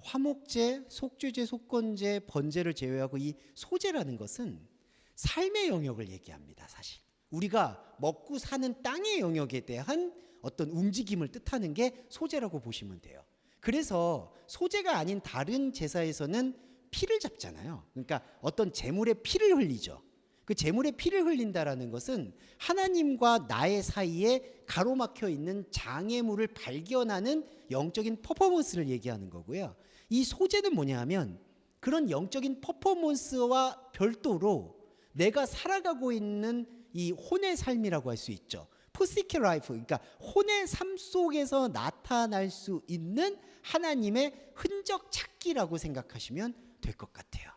화목제, 속죄제, 속건제, 번제를 제외하고 이 소제라는 것은 삶의 영역을 얘기합니다. 사실 우리가 먹고 사는 땅의 영역에 대한 어떤 움직임을 뜻하는 게 소제라고 보시면 돼요. 그래서 소제가 아닌 다른 제사에서는 피를 잡잖아요. 그러니까 어떤 제물의 피를 흘리죠. 그 제물의 피를 흘린다라는 것은 하나님과 나의 사이에 가로막혀 있는 장애물을 발견하는 영적인 퍼포먼스를 얘기하는 거고요. 이 소재는 뭐냐 하면 그런 영적인 퍼포먼스와 별도로 내가 살아가고 있는 이 혼의 삶이라고 할 수 있죠. 포시케 라이프, 그러니까 혼의 삶 속에서 나타날 수 있는 하나님의 흔적 찾기라고 생각하시면 될 것 같아요.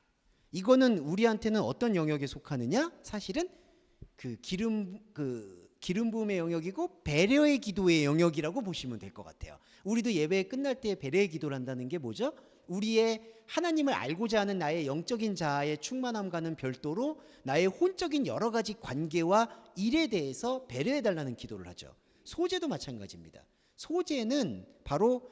이거는 우리한테는 어떤 영역에 속하느냐? 사실은 기름 부음의 영역이고 배려의 기도의 영역이라고 보시면 될 것 같아요. 우리도 예배 끝날 때 배려의 기도를 한다는 게 뭐죠? 우리의 하나님을 알고자 하는 나의 영적인 자아의 충만함과는 별도로 나의 혼적인 여러 가지 관계와 일에 대해서 배려해 달라는 기도를 하죠. 소제도 마찬가지입니다. 소제는 바로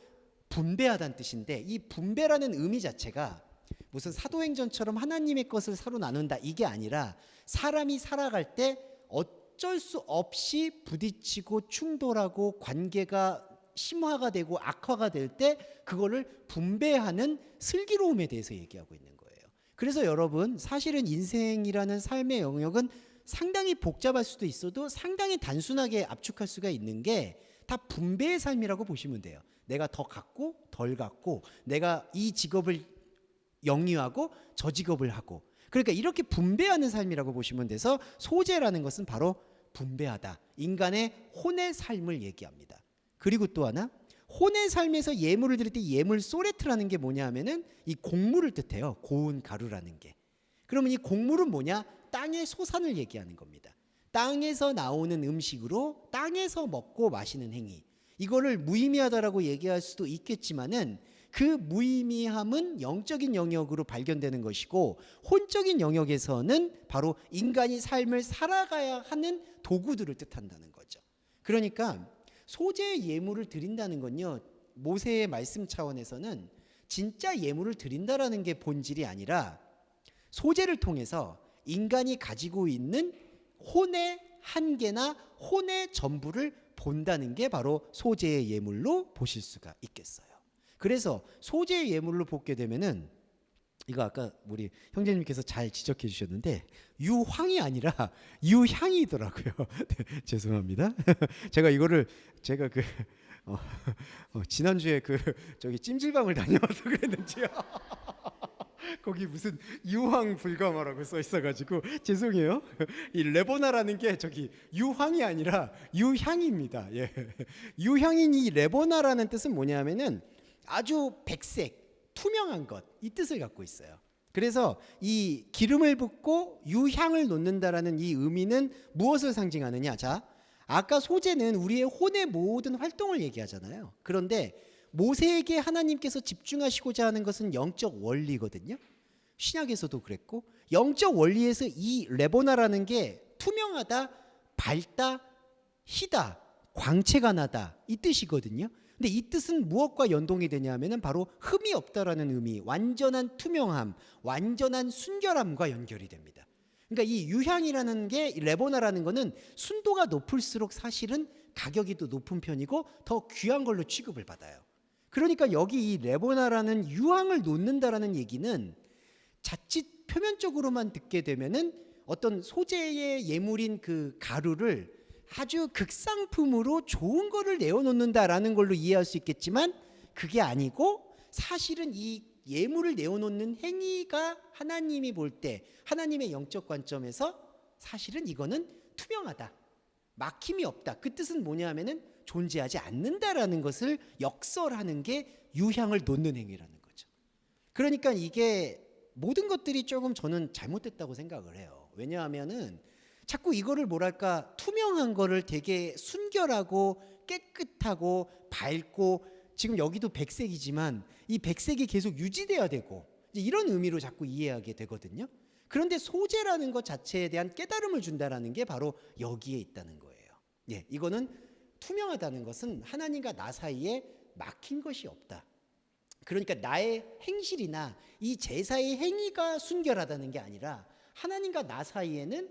분배하다는 뜻인데 이 분배라는 의미 자체가 무슨 사도행전처럼 하나님의 것을 서로 나눈다 이게 아니라 사람이 살아갈 때 어쩔 수 없이 부딪히고 충돌하고 관계가 심화가 되고 악화가 될 때 그거를 분배하는 슬기로움에 대해서 얘기하고 있는 거예요. 그래서 여러분 사실은 인생이라는 삶의 영역은 상당히 복잡할 수도 있어도 상당히 단순하게 압축할 수가 있는 게 다 분배의 삶이라고 보시면 돼요. 내가 더 갖고 덜 갖고 내가 이 직업을 영위하고 저 직업을 하고 그러니까 이렇게 분배하는 삶이라고 보시면 돼서 소제라는 것은 바로 분배하다. 인간의 혼의 삶을 얘기합니다. 그리고 또 하나 혼의 삶에서 예물을 드릴 때 예물 소레트라는 게 뭐냐 하면은 이 곡물을 뜻해요. 고운 가루라는 게. 그러면 이 곡물은 뭐냐? 땅의 소산을 얘기하는 겁니다. 땅에서 나오는 음식으로 땅에서 먹고 마시는 행위. 이거를 무의미하다라고 얘기할 수도 있겠지만은 그 무의미함은 영적인 영역으로 발견되는 것이고 혼적인 영역에서는 바로 인간이 삶을 살아가야 하는 도구들을 뜻한다는 거죠. 그러니까 소재의 예물을 드린다는 건요. 모세의 말씀 차원에서는 진짜 예물을 드린다라는 게 본질이 아니라 소재를 통해서 인간이 가지고 있는 혼의 한계나 혼의 전부를 본다는 게 바로 소재의 예물로 보실 수가 있겠어요. 그래서 소재의 예물로 보게 되면은 이거 아까 우리 형제님께서 잘 지적해 주셨는데 유황이 아니라 유향이더라고요. 네, 죄송합니다. 제가 이거를 제가 지난주에 저기 찜질방을 다녀와서 그랬는지요. 거기 무슨 유황 불가마라고 써 있어가지고 죄송해요. 이 레보나라는 게 저기 유황이 아니라 유향입니다. 예. 유향인 이 레보나라는 뜻은 뭐냐면은 아주 백색, 투명한 것, 이 뜻을 갖고 있어요. 그래서 이 기름을 붓고 유향을 놓는다라는 이 의미는 무엇을 상징하느냐? 자, 아까 소재는 우리의 혼의 모든 활동을 얘기하잖아요. 그런데 모세에게 하나님께서 집중하시고자 하는 것은 영적 원리거든요. 신약에서도 그랬고 영적 원리에서 이 레보나라는 게 투명하다, 밝다, 희다, 광채가 나다 이 뜻이거든요. 근데 이 뜻은 무엇과 연동이 되냐면은 바로 흠이 없다라는 의미, 완전한 투명함, 완전한 순결함과 연결이 됩니다. 그러니까 이 유향이라는 게 레보나라는 거는 순도가 높을수록 사실은 가격이 더 높은 편이고 더 귀한 걸로 취급을 받아요. 그러니까 여기 이 레보나라는 유황을 놓는다라는 얘기는 자칫 표면적으로만 듣게 되면은 어떤 소재의 예물인 그 가루를 아주 극상품으로 좋은 거를 내어놓는다라는 걸로 이해할 수 있겠지만 그게 아니고 사실은 이 예물을 내어놓는 행위가 하나님이 볼 때 하나님의 영적 관점에서 사실은 이거는 투명하다, 막힘이 없다. 그 뜻은 뭐냐면은 존재하지 않는다라는 것을 역설하는 게 유향을 놓는 행위라는 거죠. 그러니까 이게 모든 것들이 조금 저는 잘못됐다고 생각을 해요. 왜냐하면은 자꾸 이거를 뭐랄까 투명한 거를 되게 순결하고 깨끗하고 밝고, 지금 여기도 백색이지만 이 백색이 계속 유지돼야 되고 이런 의미로 자꾸 이해하게 되거든요. 그런데 소재라는 것 자체에 대한 깨달음을 준다라는 게 바로 여기에 있다는 거예요. 예, 이거는 투명하다는 것은 하나님과 나 사이에 막힌 것이 없다. 그러니까 나의 행실이나 이 제사의 행위가 순결하다는 게 아니라 하나님과 나 사이에는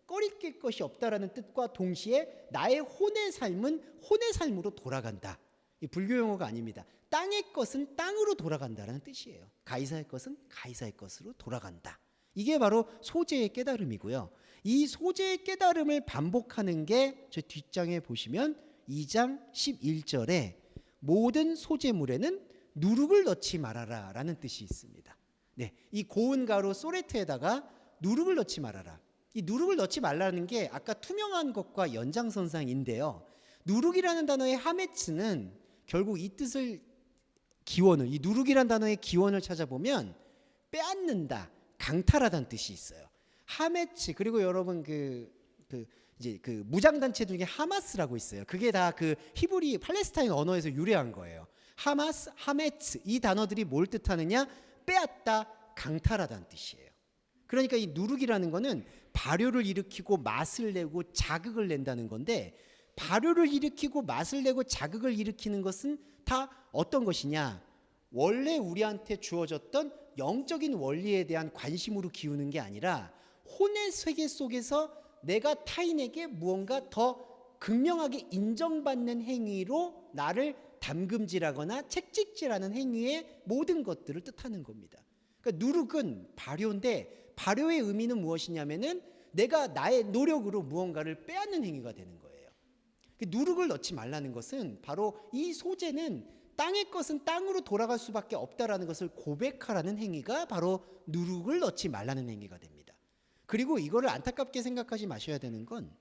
꺼리낄 것이 없다라는 뜻과 동시에 나의 혼의 삶은 혼의 삶으로 돌아간다. 이 불교 용어가 아닙니다. 땅의 것은 땅으로 돌아간다라는 뜻이에요. 가이사의 것은 가이사의 것으로 돌아간다. 이게 바로 소재의 깨달음이고요. 이 소재의 깨달음을 반복하는 게 저 뒷장에 보시면 2장 11절에 모든 소재물에는 누룩을 넣지 말아라 라는 뜻이 있습니다. 네, 이 고운 가루 소레트에다가 누룩을 넣지 말아라. 이 누룩을 넣지 말라는 게 아까 투명한 것과 연장선상인데요. 누룩이라는 단어의 하메츠는 결국 이 뜻을 기원을, 이 누룩이라는 단어의 기원을 찾아보면 빼앗는다, 강탈하다는 뜻이 있어요. 하메츠, 그리고 여러분 이제 그 무장단체 중에 하마스라고 있어요. 그게 다 그 히브리 팔레스타인 언어에서 유래한 거예요. 하마스, 하메츠, 이 단어들이 뭘 뜻하느냐? 빼앗다, 강탈하다는 뜻이에요. 그러니까 이 누룩이라는 거는 발효를 일으키고 맛을 내고 자극을 낸다는 건데, 발효를 일으키고 맛을 내고 자극을 일으키는 것은 다 어떤 것이냐? 원래 우리한테 주어졌던 영적인 원리에 대한 관심으로 기우는 게 아니라 혼의 세계 속에서 내가 타인에게 무언가 더 극명하게 인정받는 행위로 나를 담금질하거나 책찍질하는 행위의 모든 것들을 뜻하는 겁니다. 그러니까 누룩은 발효인데 발효의 의미는 무엇이냐면은 내가 나의 노력으로 무언가를 빼앗는 행위가 되는 거예요. 누룩을 넣지 말라는 것은 바로 이 소재는 땅의 것은 땅으로 돌아갈 수밖에 없다라는 것을 고백하라는 행위가 바로 누룩을 넣지 말라는 행위가 됩니다. 그리고 이거를 안타깝게 생각하지 마셔야 되는 건,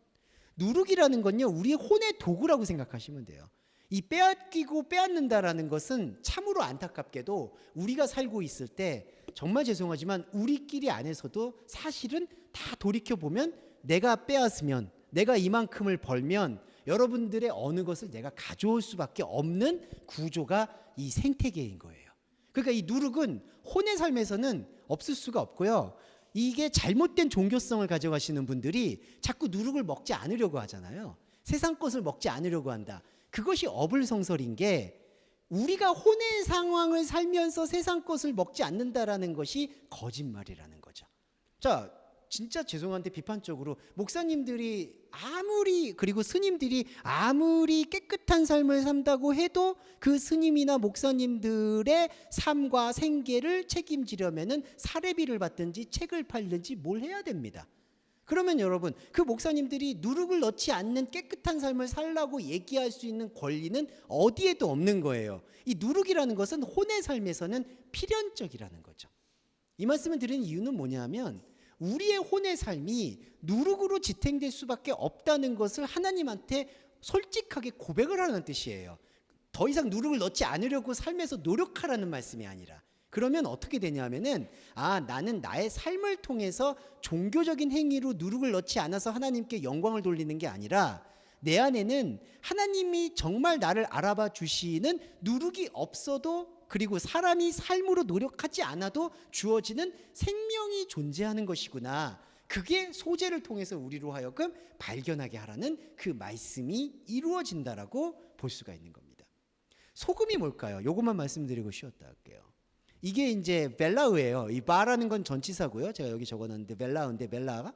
누룩이라는 건요 우리의 혼의 도구라고 생각하시면 돼요. 이 빼앗기고 빼앗는다라는 것은 참으로 안타깝게도 우리가 살고 있을 때 정말 죄송하지만 우리끼리 안에서도 사실은 다 돌이켜보면 내가 빼앗으면, 내가 이만큼을 벌면 여러분들의 어느 것을 내가 가져올 수밖에 없는 구조가 이 생태계인 거예요. 그러니까 이 누룩은 혼의 삶에서는 없을 수가 없고요. 이게 잘못된 종교성을 가져가시는 분들이 자꾸 누룩을 먹지 않으려고 하잖아요. 세상 것을 먹지 않으려고 한다. 그것이 어불성설인 게, 우리가 혼의 상황을 살면서 세상 것을 먹지 않는다라는 것이 거짓말이라는 거죠. 자, 진짜 죄송한데 비판적으로 목사님들이 아무리, 그리고 스님들이 아무리 깨끗한 삶을 산다고 해도 그 스님이나 목사님들의 삶과 생계를 책임지려면은 사례비를 받든지 책을 팔든지 뭘 해야 됩니다. 그러면 여러분, 그 목사님들이 누룩을 넣지 않는 깨끗한 삶을 살라고 얘기할 수 있는 권리는 어디에도 없는 거예요. 이 누룩이라는 것은 혼의 삶에서는 필연적이라는 거죠. 이 말씀을 드리는 이유는 뭐냐면, 우리의 혼의 삶이 누룩으로 지탱될 수밖에 없다는 것을 하나님한테 솔직하게 고백을 하라는 뜻이에요. 더 이상 누룩을 넣지 않으려고 삶에서 노력하라는 말씀이 아니라, 그러면 어떻게 되냐면은, 나는 나의 삶을 통해서 종교적인 행위로 누룩을 넣지 않아서 하나님께 영광을 돌리는 게 아니라, 내 안에는 하나님이 정말 나를 알아봐 주시는 누룩이 없어도, 그리고 사람이 삶으로 노력하지 않아도 주어지는 생명이 존재하는 것이구나. 그게 소재를 통해서 우리로 하여금 발견하게 하라는 그 말씀이 이루어진다라고 볼 수가 있는 겁니다. 소금이 뭘까요? 요것만 말씀드리고 쉬었다 할게요. 이게 이제 벨라우예요. 이 바라는 건 전치사고요. 제가 여기 적어놨는데 벨라우인데, 벨라가,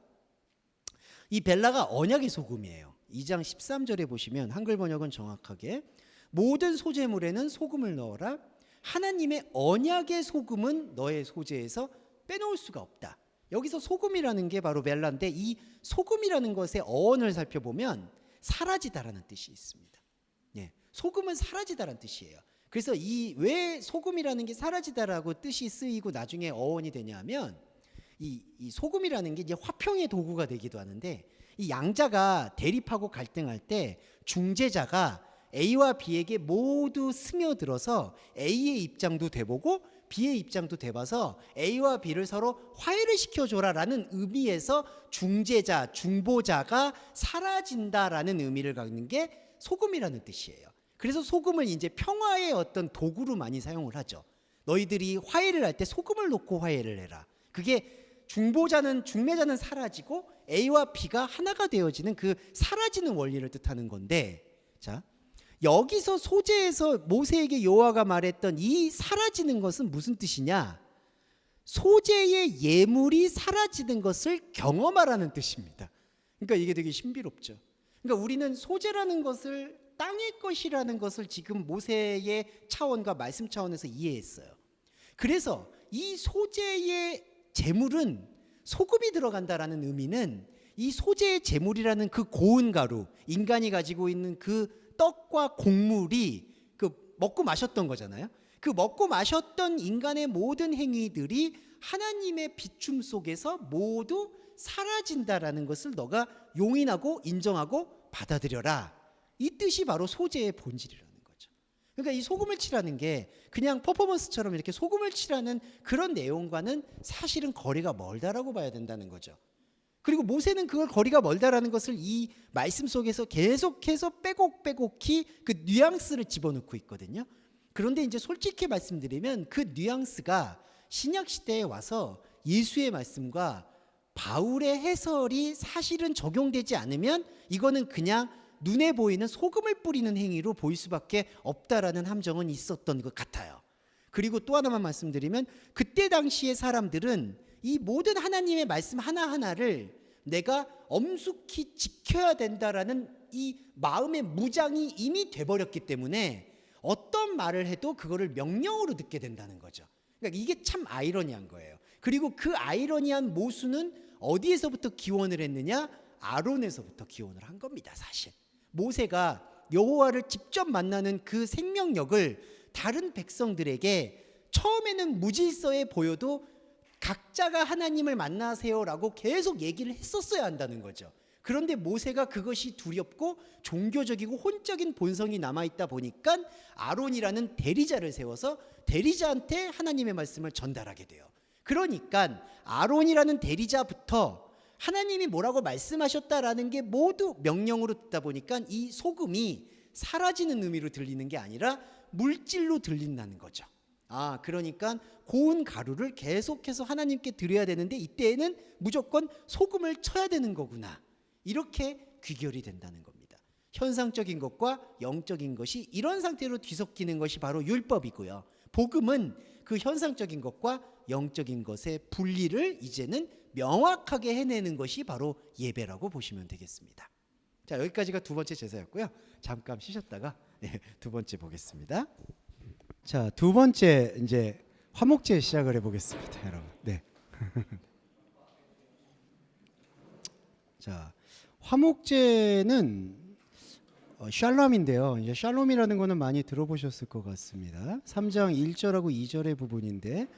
이 벨라가 언약의 소금이에요. 2장 13절에 보시면 한글 번역은 정확하게 모든 소재물에는 소금을 넣어라. 하나님의 언약의 소금은 너의 소재에서 빼놓을 수가 없다. 여기서 소금이라는 게 바로 벨라인데, 이 소금이라는 것의 어원을 살펴보면 사라지다라는 뜻이 있습니다. 예, 소금은 사라지다라는 뜻이에요. 그래서 왜 소금이라는 게 사라지다라고 뜻이 쓰이고 나중에 어원이 되냐면, 이 소금이라는 게 이제 화평의 도구가 되기도 하는데, 이 양자가 대립하고 갈등할 때 중재자가 A와 B에게 모두 스며들어서 A의 입장도 돼보고 B의 입장도 돼봐서 A와 B를 서로 화해를 시켜줘라라는 의미에서 중재자, 중보자가 사라진다라는 의미를 갖는 게 소금이라는 뜻이에요. 그래서 소금을 이제 평화의 어떤 도구로 많이 사용을 하죠. 너희들이 화해를 할 때 소금을 놓고 화해를 해라. 그게 중매자는 사라지고 A와 B가 하나가 되어지는 그 사라지는 원리를 뜻하는 건데, 자, 여기서 소재에서 모세에게 여호와가 말했던 이 사라지는 것은 무슨 뜻이냐? 소재의 예물이 사라지는 것을 경험하라는 뜻입니다. 그러니까 이게 되게 신비롭죠. 그러니까 우리는 소재라는 것을 땅의 것이라는 것을 지금 모세의 차원과 말씀 차원에서 이해했어요. 그래서 이 소재의 재물은 소금이 들어간다라는 의미는 이 소재의 재물이라는 그 고운 가루, 인간이 가지고 있는 그 떡과 곡물이 그 먹고 마셨던 거잖아요. 그 먹고 마셨던 인간의 모든 행위들이 하나님의 비춤 속에서 모두 사라진다라는 것을 너가 용인하고 인정하고 받아들여라. 이 뜻이 바로 소재의 본질이라는 거죠. 그러니까 이 소금을 칠하는 게 그냥 퍼포먼스처럼 이렇게 소금을 칠하는 그런 내용과는 사실은 거리가 멀다라고 봐야 된다는 거죠. 그리고 모세는 그걸 거리가 멀다라는 것을 이 말씀 속에서 계속해서 빼곡히 그 뉘앙스를 집어넣고 있거든요. 그런데 이제 솔직히 말씀드리면 그 뉘앙스가 신약 시대에 와서 예수의 말씀과 바울의 해설이 사실은 적용되지 않으면 이거는 그냥 눈에 보이는 소금을 뿌리는 행위로 보일 수밖에 없다라는 함정은 있었던 것 같아요. 그리고 또 하나만 말씀드리면 그때 당시의 사람들은 이 모든 하나님의 말씀 하나하나를 내가 엄숙히 지켜야 된다라는 이 마음의 무장이 이미 돼버렸기 때문에 어떤 말을 해도 그거를 명령으로 듣게 된다는 거죠. 그러니까 이게 참 아이러니한 거예요. 그리고 그 아이러니한 모순은 어디에서부터 기원을 했느냐? 아론에서부터 기원을 한 겁니다. 사실 모세가 여호와를 직접 만나는 그 생명력을 다른 백성들에게 처음에는 무질서해 보여도 각자가 하나님을 만나세요라고 계속 얘기를 했었어야 한다는 거죠. 그런데 모세가 그것이 두렵고 종교적이고 혼적인 본성이 남아있다 보니까 아론이라는 대리자를 세워서 대리자한테 하나님의 말씀을 전달하게 돼요. 그러니까 아론이라는 대리자부터 하나님이 뭐라고 말씀하셨다라는 게 모두 명령으로 듣다 보니까 이 소금이 사라지는 의미로 들리는 게 아니라 물질로 들린다는 거죠. 그러니까 고운 가루를 계속해서 하나님께 드려야 되는데 이때에는 무조건 소금을 쳐야 되는 거구나. 이렇게 귀결이 된다는 겁니다. 현상적인 것과 영적인 것이 이런 상태로 뒤섞이는 것이 바로 율법이고요. 복음은 그 현상적인 것과 영적인 것의 분리를 이제는 명확하게 해내는 것이 바로 예배라고 보시면 되겠습니다. 자, 여기까지가 두 번째 제사였고요. 잠깐 쉬셨다가 두 번째 보겠습니다. 자, 두 번째 이제 화목제 시작을 해보겠습니다, 여러분. 네. 자, 화목제는 샬롬인데요. 이제 샬롬이라는 거는 많이 들어보셨을 것 같습니다. 3장 1절하고 2절의 부분인데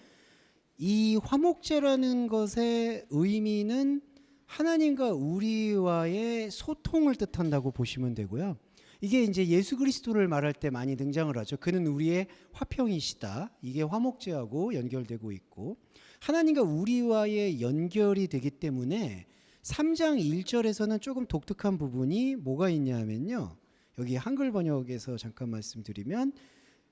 이 화목제라는 것의 의미는 하나님과 우리와의 소통을 뜻한다고 보시면 되고요. 이게 이제 예수 그리스도를 말할 때 많이 등장을 하죠. 그는 우리의 화평이시다. 이게 화목제하고 연결되고 있고 하나님과 우리와의 연결이 되기 때문에 3장 1절에서는 조금 독특한 부분이 뭐가 있냐면요. 여기 한글 번역에서 잠깐 말씀드리면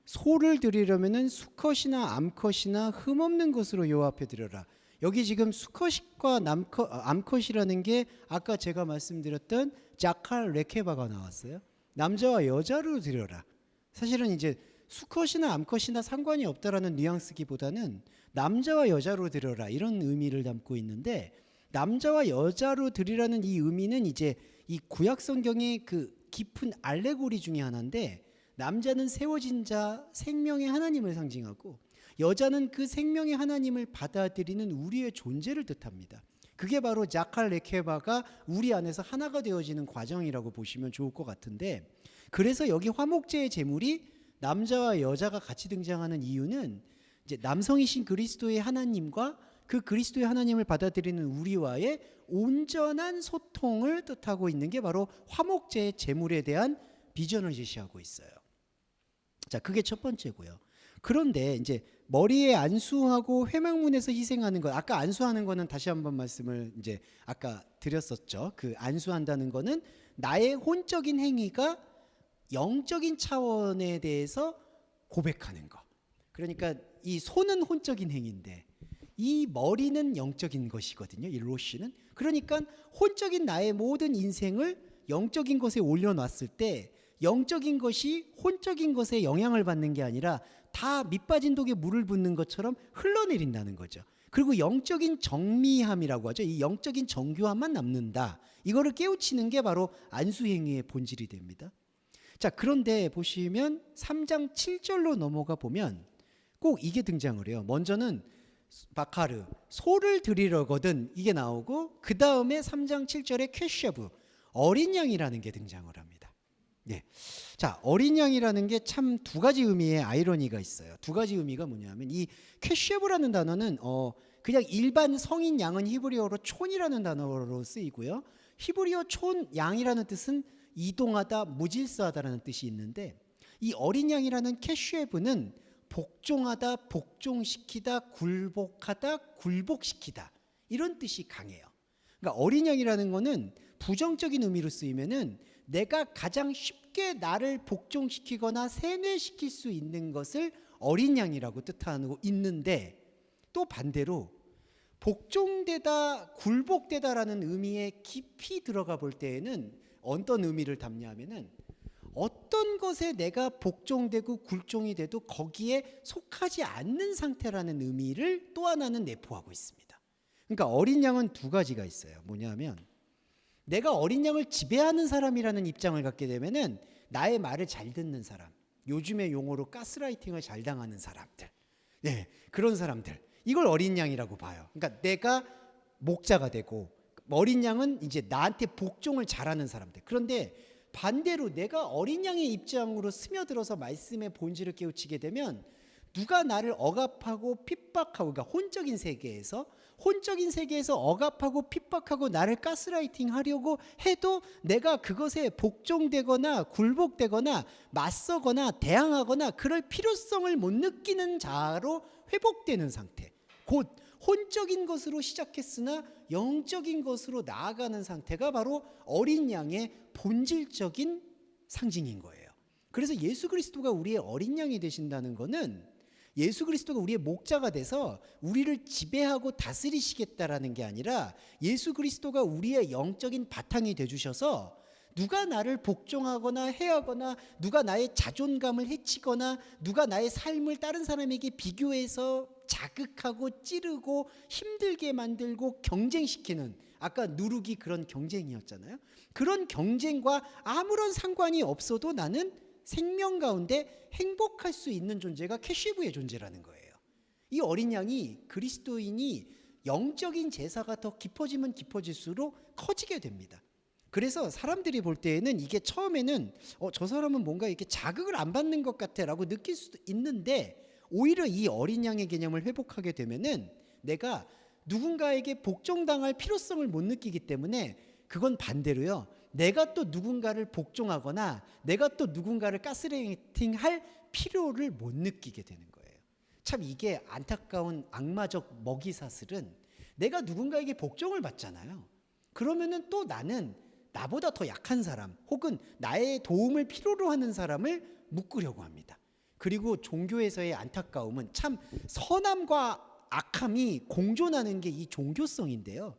소를 드리려면은 수컷이나 암컷이나 흠없는 것으로 여호와 앞에 드려라. 여기 지금 수컷과 암컷이라는 게 아까 제가 말씀드렸던 자칼 레케바가 나왔어요. 남자와 여자로 드려라. 사실은 이제 수컷이나 암컷이나 상관이 없다라는 뉘앙스기보다는 남자와 여자로 드려라 이런 의미를 담고 있는데 남자와 여자로 드리라는 이 의미는 이제 이 구약 성경의 그 깊은 알레고리 중에 하나인데 남자는 세워진 자 생명의 하나님을 상징하고 여자는 그 생명의 하나님을 받아들이는 우리의 존재를 뜻합니다. 그게 바로 자칼 레케바가 우리 안에서 하나가 되어지는 과정이라고 보시면 좋을 것 같은데 그래서 여기 화목제의 제물이 남자와 여자가 같이 등장하는 이유는 이제 남성이신 그리스도의 하나님과 그 그리스도의 하나님을 받아들이는 우리와의 온전한 소통을 뜻하고 있는 게 바로 화목제의 제물에 대한 비전을 제시하고 있어요. 자, 그게 첫 번째고요. 그런데 이제 머리에 안수하고 회막문에서 희생하는 것, 아까 안수하는 거는 다시 한번 말씀을 이제 아까 드렸었죠. 그 안수한다는 거는 나의 혼적인 행위가 영적인 차원에 대해서 고백하는 거. 그러니까 이 손은 혼적인 행위인데 이 머리는 영적인 것이거든요. 이 로시는. 그러니까 혼적인 나의 모든 인생을 영적인 것에 올려놨을 때 영적인 것이 혼적인 것에 영향을 받는 게 아니라 다 밑빠진 독에 물을 붓는 것처럼 흘러내린다는 거죠. 그리고 영적인 정미함이라고 하죠. 이 영적인 정교함만 남는다. 이거를 깨우치는 게 바로 안수행위의 본질이 됩니다. 자, 그런데 보시면 3장 7절로 넘어가 보면 꼭 이게 등장을 해요. 먼저는 바카르, 소를 드리려거든, 이게 나오고 그 다음에 3장 7절에 쾌쉐브, 어린 양이라는 게 등장을 합니다. 네. 자, 어린 양이라는 게 참 두 가지 의미의 아이러니가 있어요. 두 가지 의미가 뭐냐면 이 쾌쉐브라는 단어는 그냥 일반 성인 양은 히브리어로 촌이라는 단어로 쓰이고요. 히브리어 촌 양이라는 뜻은 이동하다, 무질서하다라는 뜻이 있는데 이 어린 양이라는 쾌쉐브는 복종하다, 복종시키다, 굴복하다, 굴복시키다, 이런 뜻이 강해요. 그러니까 어린 양이라는 거는 부정적인 의미로 쓰이면은 내가 가장 쉽게 나를 복종시키거나 세뇌시킬 수 있는 것을 어린 양이라고 뜻하고 있는데, 또 반대로 복종되다, 굴복되다라는 의미에 깊이 들어가 볼 때에는 어떤 의미를 담냐면은 어떤 것에 내가 복종되고 굴종이 돼도 거기에 속하지 않는 상태라는 의미를 또 하나는 내포하고 있습니다. 그러니까 어린 양은 두 가지가 있어요. 뭐냐면 내가 어린 양을 지배하는 사람이라는 입장을 갖게 되면은 나의 말을 잘 듣는 사람, 요즘의 용어로 가스라이팅을 잘 당하는 사람들, 네, 그런 사람들, 이걸 어린 양이라고 봐요. 그러니까 내가 목자가 되고 어린 양은 이제 나한테 복종을 잘하는 사람들. 그런데 반대로 내가 어린 양의 입장으로 스며들어서 말씀의 본질을 깨우치게 되면 누가 나를 억압하고 핍박하고, 그러니까 혼적인 세계에서 억압하고 핍박하고 나를 가스라이팅 하려고 해도 내가 그것에 복종되거나 굴복되거나 맞서거나 대항하거나 그럴 필요성을 못 느끼는 자로 회복되는 상태, 곧 혼적인 것으로 시작했으나 영적인 것으로 나아가는 상태가 바로 어린 양의 본질적인 상징인 거예요. 그래서 예수 그리스도가 우리의 어린 양이 되신다는 것은 예수 그리스도가 우리의 목자가 돼서 우리를 지배하고 다스리시겠다라는 게 아니라 예수 그리스도가 우리의 영적인 바탕이 되주셔서 누가 나를 복종하거나 해하거나 누가 나의 자존감을 해치거나 누가 나의 삶을 다른 사람에게 비교해서 자극하고 찌르고 힘들게 만들고 경쟁시키는, 아까 누룩이 그런 경쟁이었잖아요. 그런 경쟁과 아무런 상관이 없어도 나는 생명 가운데 행복할 수 있는 존재가 쾌시브의 존재라는 거예요. 이 어린 양이, 그리스도인이 영적인 제사가 더 깊어지면 깊어질수록 커지게 됩니다. 그래서 사람들이 볼 때에는 이게 처음에는 저 사람은 뭔가 이렇게 자극을 안 받는 것 같아 라고 느낄 수도 있는데, 오히려 이 어린 양의 개념을 회복하게 되면은 내가 누군가에게 복종당할 필요성을 못 느끼기 때문에 그건 반대로요, 내가 또 누군가를 복종하거나 내가 또 누군가를 가스라이팅할 필요를 못 느끼게 되는 거예요. 참 이게 안타까운 악마적 먹이사슬은 내가 누군가에게 복종을 받잖아요. 그러면은 또 나는 나보다 더 약한 사람 혹은 나의 도움을 필요로 하는 사람을 묶으려고 합니다. 그리고 종교에서의 안타까움은 참 선함과 악함이 공존하는 게 이 종교성인데요.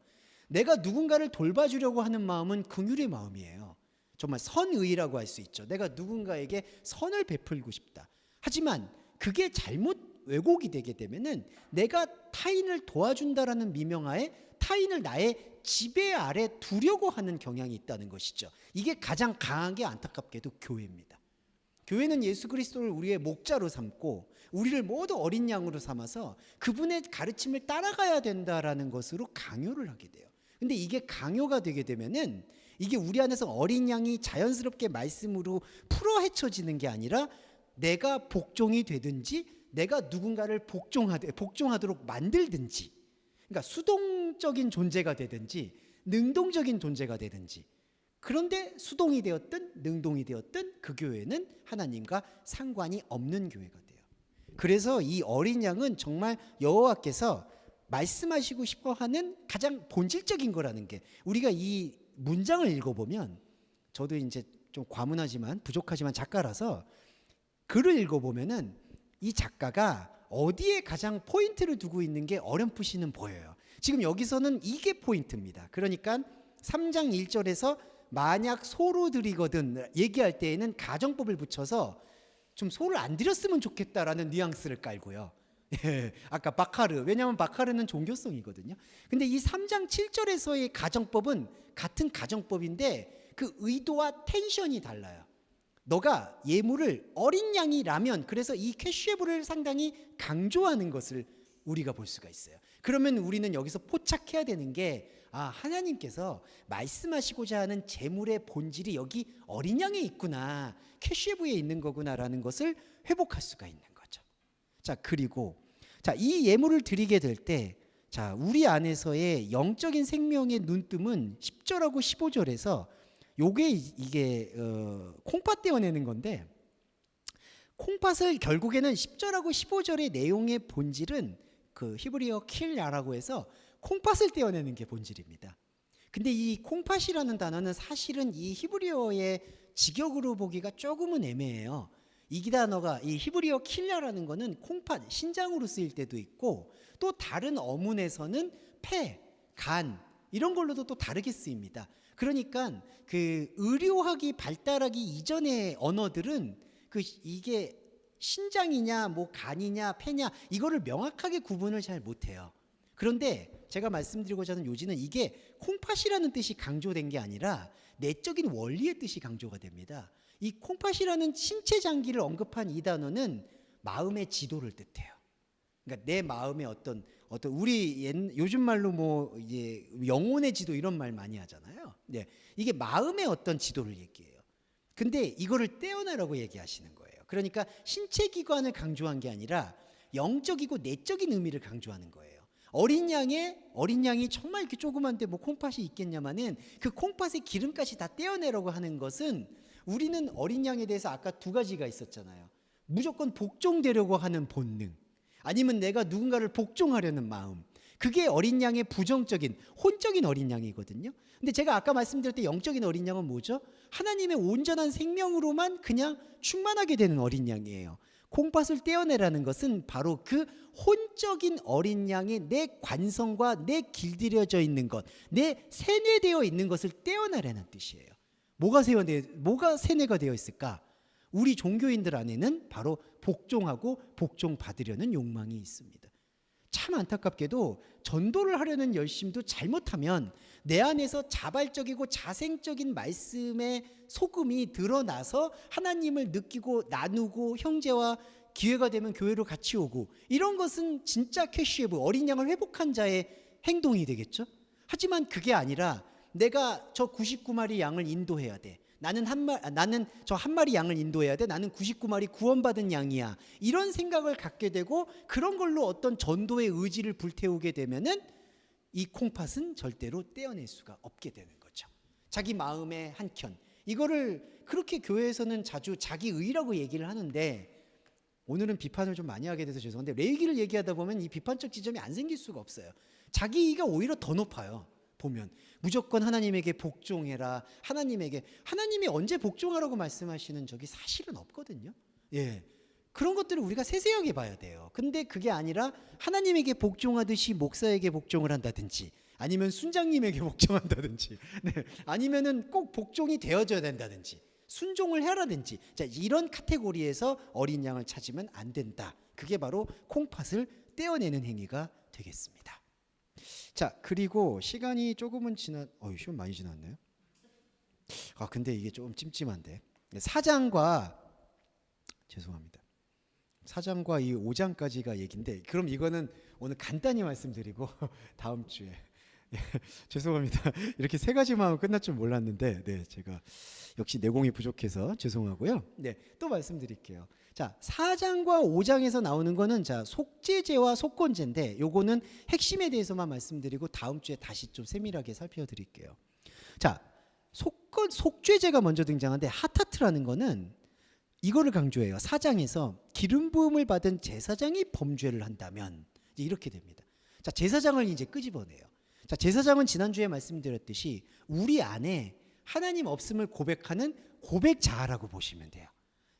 내가 누군가를 돌봐주려고 하는 마음은 긍휼의 마음이에요. 정말 선의라고 할 수 있죠. 내가 누군가에게 선을 베풀고 싶다. 하지만 그게 잘못 왜곡이 되게 되면은 내가 타인을 도와준다라는 미명하에 타인을 나의 지배 아래 두려고 하는 경향이 있다는 것이죠. 이게 가장 강하게 안타깝게도 교회입니다. 교회는 예수 그리스도를 우리의 목자로 삼고 우리를 모두 어린 양으로 삼아서 그분의 가르침을 따라가야 된다라는 것으로 강요를 하게 돼요. 근데 이게 강요가 되게 되면은 이게 우리 안에서 어린 양이 자연스럽게 말씀으로 풀어 헤쳐지는 게 아니라 내가 복종이 되든지 내가 누군가를 복종하도록 만들든지, 그러니까 수동적인 존재가 되든지 능동적인 존재가 되든지, 그런데 수동이 되었든 능동이 되었든 그 교회는 하나님과 상관이 없는 교회가 돼요. 그래서 이 어린 양은 정말 여호와께서 말씀하시고 싶어 하는 가장 본질적인 거라는 게, 우리가 이 문장을 읽어보면, 저도 이제 좀 과문하지만 부족하지만 작가라서 글을 읽어보면은 이 작가가 어디에 가장 포인트를 두고 있는 게 어렴풋이는 보여요. 지금 여기서는 이게 포인트입니다. 그러니까 3장 1절에서 만약 소로 드리거든 얘기할 때에는 가정법을 붙여서 좀 소를 안 드렸으면 좋겠다라는 뉘앙스를 깔고요. 예, 아까 바카르, 왜냐하면 바카르는 종교성이거든요. 근데 이 3장 7절에서의 가정법은 같은 가정법인데 그 의도와 텐션이 달라요. 너가 예물을 어린 양이라면, 그래서 이 캐시에브를 상당히 강조하는 것을 우리가 볼 수가 있어요. 그러면 우리는 여기서 포착해야 되는 게, 하나님께서 말씀하시고자 하는 재물의 본질이 여기 어린 양에 있구나, 캐시에브에 있는 거구나라는 것을 회복할 수가 있는 거죠. 자, 그리고 이 예물을 드리게 될 때, 우리 안에서의 영적인 생명의 눈뜸은 10절하고 15절에서 요게 이게 콩팥 떼어내는 건데, 콩팥을 결국에는 10절하고 15절의 내용의 본질은 그 히브리어 킬야라고 해서 콩팥을 떼어내는 게 본질입니다. 근데 이 콩팥이라는 단어는 사실은 이 히브리어의 직역으로 보기가 조금은 애매해요. 이 단어가, 이 히브리어 킬야라는 거는 콩팥, 신장으로 쓰일 때도 있고, 또 다른 어문에서는 폐, 간 이런 걸로도 또 다르게 쓰입니다. 그러니까 그 의료학이 발달하기 이전의 언어들은 이게 신장이냐 뭐 간이냐 폐냐 이거를 명확하게 구분을 잘 못해요. 그런데 제가 말씀드리고자 하는 요지는, 이게 콩팥이라는 뜻이 강조된 게 아니라 내적인 원리의 뜻이 강조가 됩니다. 이 콩팥이라는 신체 장기를 언급한 이 단어는 마음의 지도를 뜻해요. 그러니까 내 마음의 어떤 우리 요즘 말로 뭐 이제 영혼의 지도 이런 말 많이 하잖아요. 네, 이게 마음의 어떤 지도를 얘기해요. 근데 이거를 떼어내라고 얘기하시는 거예요. 그러니까 신체 기관을 강조한 게 아니라 영적이고 내적인 의미를 강조하는 거예요. 어린 양이 정말 이렇게 조그만데 뭐 콩팥이 있겠냐마는 그 콩팥의 기름까지 다 떼어내라고 하는 것은, 우리는 어린 양에 대해서 아까 두 가지가 있었잖아요. 무조건 복종되려고 하는 본능, 아니면 내가 누군가를 복종하려는 마음, 그게 어린 양의 부정적인 혼적인 어린 양이거든요. 근데 제가 아까 말씀드렸을 때 영적인 어린 양은 뭐죠? 하나님의 온전한 생명으로만 그냥 충만하게 되는 어린 양이에요. 콩팥을 떼어내라는 것은 바로 그 혼적인 어린 양의 내 관성과 내 길들여져 있는 것, 내 세뇌되어 있는 것을 떼어내라는 뜻이에요. 뭐가 세뇌가 되어 있을까? 우리 종교인들 안에는 바로 복종하고 복종받으려는 욕망이 있습니다. 참 안타깝게도 전도를 하려는 열심도 잘못하면 내 안에서 자발적이고 자생적인 말씀의 소금이 드러나서 하나님을 느끼고 나누고 형제와 기회가 되면 교회로 같이 오고, 이런 것은 진짜 캐시에브, 어린 양을 회복한 자의 행동이 되겠죠. 하지만 그게 아니라 내가 저 99마리 양을 인도해야 돼, 나는 저 한 마리 양을 인도해야 돼, 나는 99마리 구원받은 양이야, 이런 생각을 갖게 되고 그런 걸로 어떤 전도의 의지를 불태우게 되면은 이 콩팥은 절대로 떼어낼 수가 없게 되는 거죠. 자기 마음의 한켠, 이거를 그렇게 교회에서는 자주 자기의라고 얘기를 하는데, 오늘은 비판을 좀 많이 하게 돼서 죄송한데, 레위기를 얘기하다 보면 이 비판적 지점이 안 생길 수가 없어요. 자기의가 오히려 더 높아요. 보면 무조건 하나님에게 복종해라, 하나님이 언제 복종하라고 말씀하시는 적이 사실은 없거든요. 예, 그런 것들을 우리가 세세하게 봐야 돼요. 근데 그게 아니라 하나님에게 복종하듯이 목사에게 복종을 한다든지, 아니면 순장님에게 복종한다든지, 네, 아니면은 꼭 복종이 되어져야 된다든지, 순종을 해라든지, 이런 카테고리에서 어린 양을 찾으면 안 된다. 그게 바로 콩팥을 떼어내는 행위가 되겠습니다. 자, 그리고 시간이 조금은 시간 많이 지났네요. 근데 이게 조금 찜찜한데, 죄송합니다. 4장과 이 5장까지가 얘기인데, 그럼 이거는 오늘 간단히 말씀드리고 다음 주에 죄송합니다. 이렇게 세 가지만 하면 끝날 줄 몰랐는데, 네, 제가 역시 내공이 부족해서 죄송하고요. 네, 또 말씀드릴게요. 자, 4장과 5장에서 나오는 거는 자, 속죄제와 속건제인데 요거는 핵심에 대해서만 말씀드리고 다음 주에 다시 좀 세밀하게 살펴드릴게요. 자, 속죄제가 먼저 등장하는데 하타트라는 거는 이거를 강조해요. 4장에서 기름 부음을 받은 제사장이 범죄를 한다면 이렇게 됩니다. 자, 제사장을 이제 끄집어내요. 자, 제사장은 지난주에 말씀드렸듯이 우리 안에 하나님 없음을 고백하는 고백자라고 보시면 돼요.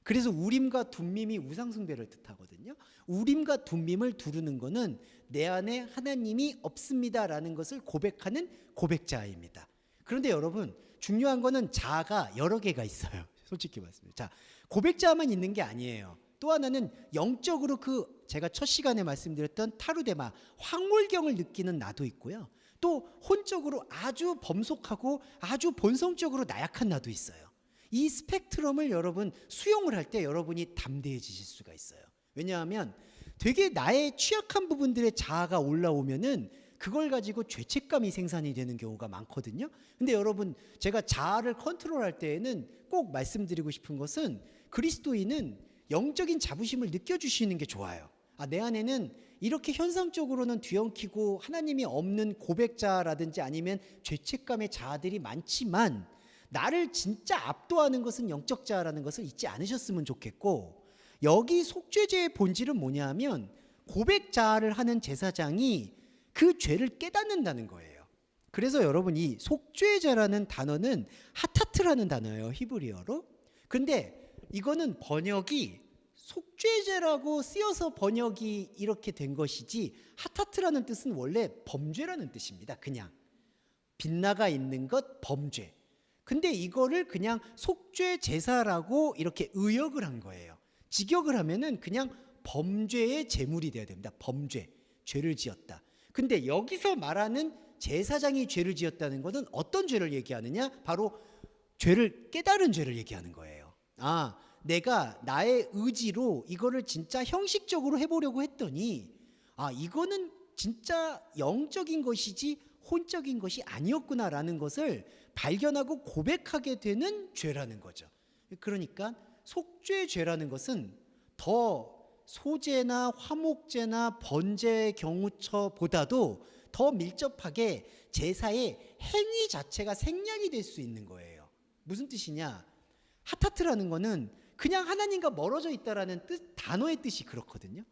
그래서 우림과 둠밈이 우상숭배를 뜻하거든요. 우림과 둠밈을 두르는 거는 내 안에 하나님이 없습니다라는 것을 고백하는 고백자입니다. 그런데 여러분 중요한 거는 자가 여러 개가 있어요. 솔직히 말씀드려요. 자, 고백자만 있는 게 아니에요. 또 하나는 영적으로 그 제가 첫 시간에 말씀드렸던 타루데마 황홀경을 느끼는 나도 있고요. 또 혼적으로 아주 범속하고 아주 본성적으로 나약한 나도 있어요. 이 스펙트럼을 여러분 수용을 할 때 여러분이 담대해지실 수가 있어요. 왜냐하면 되게 나의 취약한 부분들의 자아가 올라오면은 그걸 가지고 죄책감이 생산이 되는 경우가 많거든요. 근데 여러분 제가 자아를 컨트롤할 때에는 꼭 말씀드리고 싶은 것은 그리스도인은 영적인 자부심을 느껴주시는 게 좋아요. 아, 내 안에는 이렇게 현상적으로는 뒤엉키고 하나님이 없는 고백자라든지 아니면 죄책감의 자아들이 많지만 나를 진짜 압도하는 것은 영적 자아라는 것을 잊지 않으셨으면 좋겠고, 여기 속죄제의 본질은 뭐냐 하면 고백자를 하는 제사장이 그 죄를 깨닫는다는 거예요. 그래서 여러분 이 속죄제라는 단어는 하타트라는 단어예요. 히브리어로. 근데 이거는 번역이 속죄제라고 쓰여서 번역이 이렇게 된 것이지 하타트라는 뜻은 원래 범죄라는 뜻입니다. 그냥 빗나가 있는 것 범죄. 근데 이거를 그냥 속죄 제사라고 이렇게 의역을 한 거예요. 직역을 하면은 그냥 범죄의 제물이 돼야 됩니다. 범죄, 죄를 지었다. 근데 여기서 말하는 제사장이 죄를 지었다는 것은 어떤 죄를 얘기하느냐? 바로 죄를 깨달은 죄를 얘기하는 거예요. 아, 내가 나의 의지로 이거를 진짜 형식적으로 해보려고 했더니 아, 이거는 진짜 영적인 것이지 혼적인 것이 아니었구나라는 것을 발견하고 고백하게 되는 죄라는 거죠. 그러니까 속죄죄라는 것은 더 소제나 화목제나 번제 경우처보다도 더 밀접하게 제사의 행위 자체가 생략이 될 수 있는 거예요. 무슨 뜻이냐? 하타트라는 거는 그냥 하나님과 멀어져 있다라는 단어의 뜻이 그렇거든요.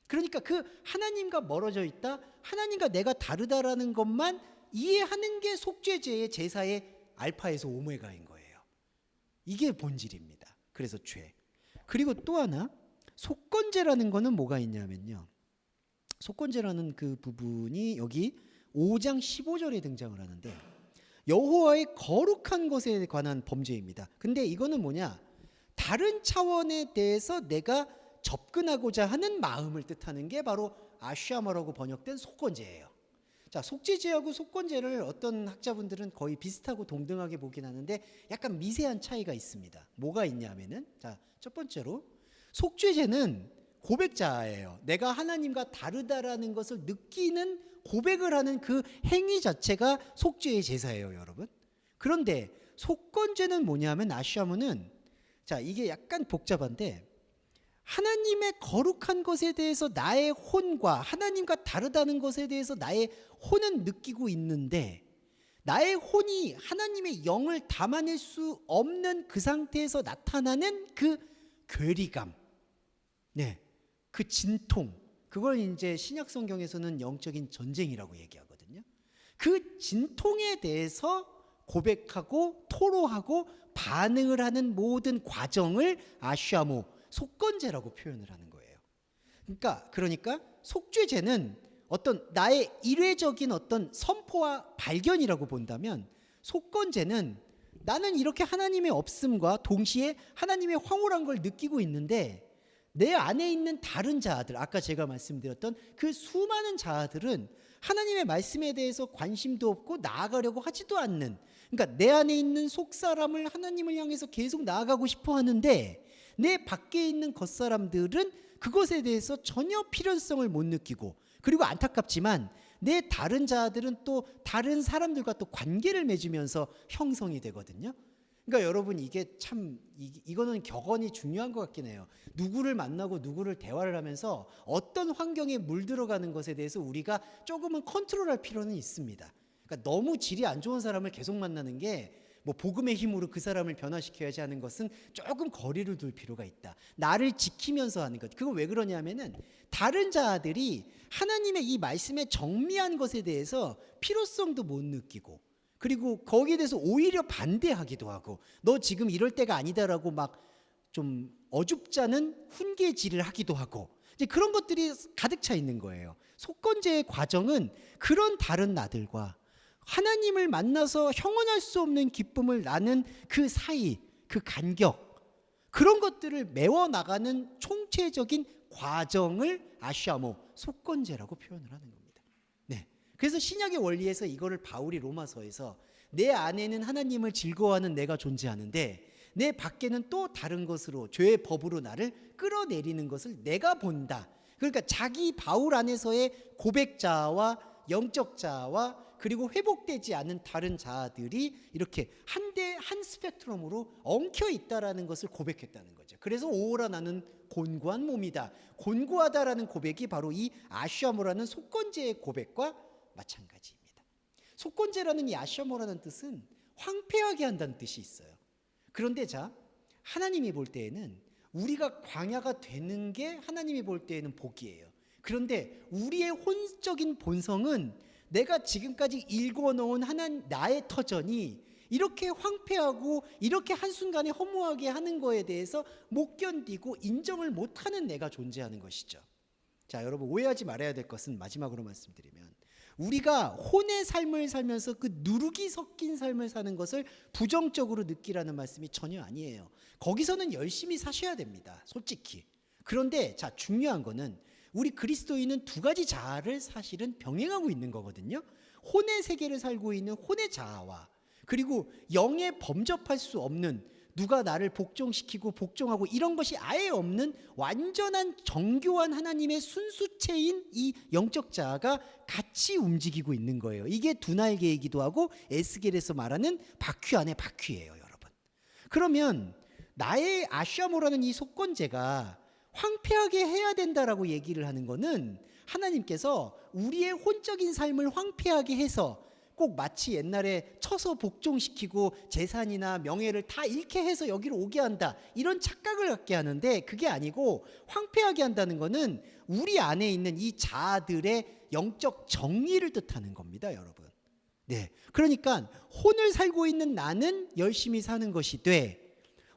그러니까 그 하나님과 멀어져 있다, 하나님과 내가 다르다라는 것만 이해하는 게 속죄제의 제사의 알파에서 오메가인 거예요. 이게 본질입니다. 그래서 죄. 그리고 또 하나 속건제라는 거는 뭐가 있냐면요. 속건제라는 그 부분이 여기 5장 15절에 등장을 하는데 여호와의 거룩한 것에 관한 범죄입니다. 근데 이거는 뭐냐? 다른 차원에 대해서 내가 접근하고자 하는 마음을 뜻하는 게 바로 아슈아마라고 번역된 속건제예요. 자, 속죄제하고 속건제를 어떤 학자분들은 거의 비슷하고 동등하게 보긴 하는데 약간 미세한 차이가 있습니다. 뭐가 있냐면은 자, 첫 번째로 속죄제는 고백자예요. 내가 하나님과 다르다라는 것을 느끼는 고백을 하는 그 행위 자체가 속죄의 제사예요, 여러분. 그런데 속건제는 뭐냐면 아슈아무는 자, 이게 약간 복잡한데 하나님의 거룩한 것에 대해서 나의 혼과 하나님과 다르다는 것에 대해서 나의 혼은 느끼고 있는데 나의 혼이 하나님의 영을 담아낼 수 없는 그 상태에서 나타나는 그 괴리감, 네, 그 진통, 그걸 이제 신약 성경에서는 영적인 전쟁이라고 얘기하거든요. 그 진통에 대해서 고백하고 토로하고 반응을 하는 모든 과정을 아슈아모 속건제라고 표현을 하는 거예요. 그러니까 속죄제는 어떤 나의 일회적인 어떤 선포와 발견이라고 본다면 속건제는 나는 이렇게 하나님의 없음과 동시에 하나님의 황홀한 걸 느끼고 있는데 내 안에 있는 다른 자아들, 아까 제가 말씀드렸던 그 수많은 자아들은 하나님의 말씀에 대해서 관심도 없고 나아가려고 하지도 않는, 그러니까 내 안에 있는 속사람을 하나님을 향해서 계속 나아가고 싶어 하는데 내 밖에 있는 겉사람들은 그것에 대해서 전혀 필연성을 못 느끼고, 그리고 안타깝지만 내 다른 자아들은 또 다른 사람들과 또 관계를 맺으면서 형성이 되거든요. 그러니까 여러분, 이게 참 이거는 격언이 중요한 것 같긴 해요. 누구를 만나고 누구를 대화를 하면서 어떤 환경에 물들어가는 것에 대해서 우리가 조금은 컨트롤할 필요는 있습니다. 그러니까 너무 질이 안 좋은 사람을 계속 만나는 게 뭐 복음의 힘으로 그 사람을 변화시켜야지 하는 것은 조금 거리를 둘 필요가 있다. 나를 지키면서 하는 것. 그거 왜 그러냐면은 다른 자들이 하나님의 이 말씀의 정미한 것에 대해서 필요성도 못 느끼고, 그리고 거기에 대해서 오히려 반대하기도 하고, 너 지금 이럴 때가 아니다라고 막 좀 어줍잖은 훈계질을 하기도 하고, 이제 그런 것들이 가득 차 있는 거예요. 속건제의 과정은 그런 다른 나들과 하나님을 만나서 형언할 수 없는 기쁨을 나는 그 사이, 그 간격, 그런 것들을 메워나가는 총체적인 과정을 아시아모, 속건제라고 표현을 하는 겁니다. 네. 그래서 신약의 원리에서 이거를 바울이 로마서에서 내 안에는 하나님을 즐거워하는 내가 존재하는데 내 밖에는 또 다른 것으로, 죄의 법으로 나를 끌어내리는 것을 내가 본다. 그러니까 자기 바울 안에서의 고백자와 영적자와 그리고 회복되지 않은 다른 자아들이 이렇게 한 스펙트럼으로 엉켜 있다라는 것을 고백했다는 거죠. 그래서 오호라 나는 곤고한 몸이다. 곤고하다라는 고백이 바로 이 아시아모라는 속건제의 고백과 마찬가지입니다. 속건제라는 이 아시아모라는 뜻은 황폐하게 한다는 뜻이 있어요. 그런데 자, 하나님이 볼 때에는 우리가 광야가 되는 게 하나님이 볼 때에는 복이에요. 그런데 우리의 혼적인 본성은 내가 지금까지 일궈놓은 나의 터전이 이렇게 황폐하고 이렇게 한순간에 허무하게 하는 거에 대해서 못 견디고 인정을 못하는 내가 존재하는 것이죠. 자, 여러분, 오해하지 말아야 될 것은 마지막으로 말씀드리면, 우리가 혼의 삶을 살면서 그 누룩이 섞인 삶을 사는 것을 부정적으로 느끼라는 말씀이 전혀 아니에요. 거기서는 열심히 사셔야 됩니다, 솔직히. 그런데 자, 중요한 거는 우리 그리스도인은 두 가지 자아를 사실은 병행하고 있는 거거든요. 혼의 세계를 살고 있는 혼의 자아와, 그리고 영에 범접할 수 없는, 누가 나를 복종시키고 복종하고 이런 것이 아예 없는 완전한 정교한 하나님의 순수체인 이 영적 자아가 같이 움직이고 있는 거예요. 이게 두 날개이기도 하고 에스겔에서 말하는 바퀴 안에 바퀴예요, 여러분. 그러면 나의 아시아모라는 이 속건제가 황폐하게 해야 된다라고 얘기를 하는 거는, 하나님께서 우리의 혼적인 삶을 황폐하게 해서 꼭 마치 옛날에 쳐서 복종시키고 재산이나 명예를 다 잃게 해서 여기로 오게 한다, 이런 착각을 갖게 하는데, 그게 아니고 황폐하게 한다는 거는 우리 안에 있는 이 자아들의 영적 정의를 뜻하는 겁니다, 여러분. 네, 그러니까 혼을 살고 있는 나는 열심히 사는 것이 돼,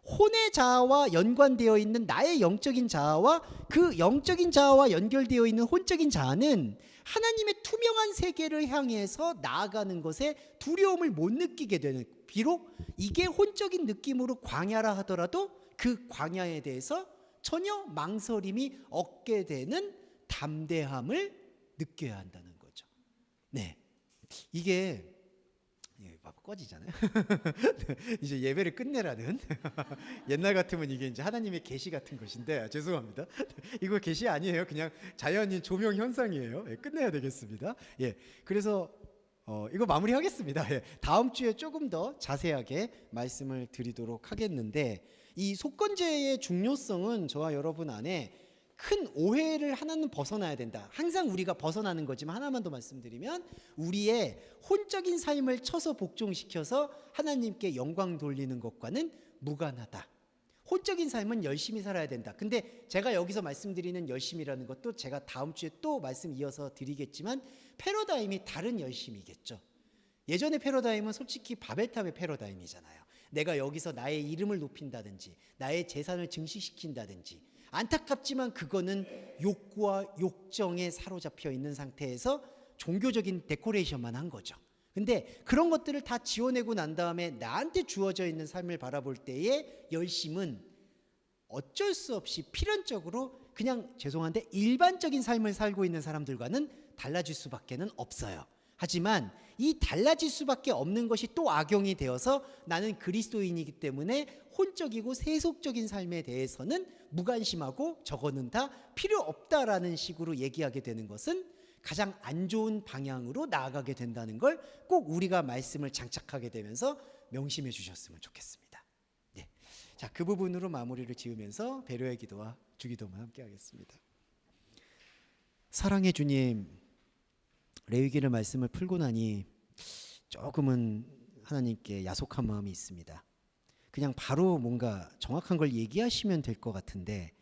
혼의 자아와 연관되어 있는 나의 영적인 자아와 그 영적인 자아와 연결되어 있는 혼적인 자아는 하나님의 투명한 세계를 향해서 나아가는 것에 두려움을 못 느끼게 되는, 비록 이게 혼적인 느낌으로 광야라 하더라도 그 광야에 대해서 전혀 망설임이 없게 되는 담대함을 느껴야 한다는 거죠. 네, 이게 꺼지잖아요. 이제 예배를 끝내라는 옛날 같으면 이게 이제 하나님의 계시 같은 것인데, 죄송합니다. 이거 계시 아니에요. 그냥 자연인 조명 현상이에요. 예, 끝내야 되겠습니다. 예, 그래서 이거 마무리하겠습니다. 예, 다음 주에 조금 더 자세하게 말씀을 드리도록 하겠는데, 이 속건제의 중요성은 저와 여러분 안에 큰 오해를 하나는 벗어나야 된다. 항상 우리가 벗어나는 거지만, 하나만 더 말씀드리면, 우리의 혼적인 삶을 쳐서 복종시켜서 하나님께 영광 돌리는 것과는 무관하다. 혼적인 삶은 열심히 살아야 된다. 근데 제가 여기서 말씀드리는 열심이라는 것도 제가 다음 주에 또 말씀 이어서 드리겠지만, 패러다임이 다른 열심이겠죠. 예전의 패러다임은 솔직히 바벨탑의 패러다임이잖아요. 내가 여기서 나의 이름을 높인다든지 나의 재산을 증식시킨다든지, 안타깝지만 그거는 욕구와 욕정에 사로잡혀 있는 상태에서 종교적인 데코레이션만 한 거죠. 근데 그런 것들을 다 지워내고 난 다음에 나한테 주어져 있는 삶을 바라볼 때의 열심은 어쩔 수 없이 필연적으로 그냥, 죄송한데, 일반적인 삶을 살고 있는 사람들과는 달라질 수밖에는 없어요. 하지만 이 달라질 수밖에 없는 것이 또 악용이 되어서 나는 그리스도인이기 때문에 혼적이고 세속적인 삶에 대해서는 무관심하고 저거는 다 필요 없다라는 식으로 얘기하게 되는 것은 가장 안 좋은 방향으로 나아가게 된다는 걸 꼭 우리가 말씀을 장착하게 되면서 명심해 주셨으면 좋겠습니다. 네. 자, 그 부분으로 마무리를 지으면서 배려의 기도와 주기도만 함께 하겠습니다. 사랑의 주님, 레위기를 말씀을 풀고 나니 조금은 하나님께 야속한 마음이 있습니다. 그냥 바로 뭔가 정확한 걸 얘기하시면 될 것 같은데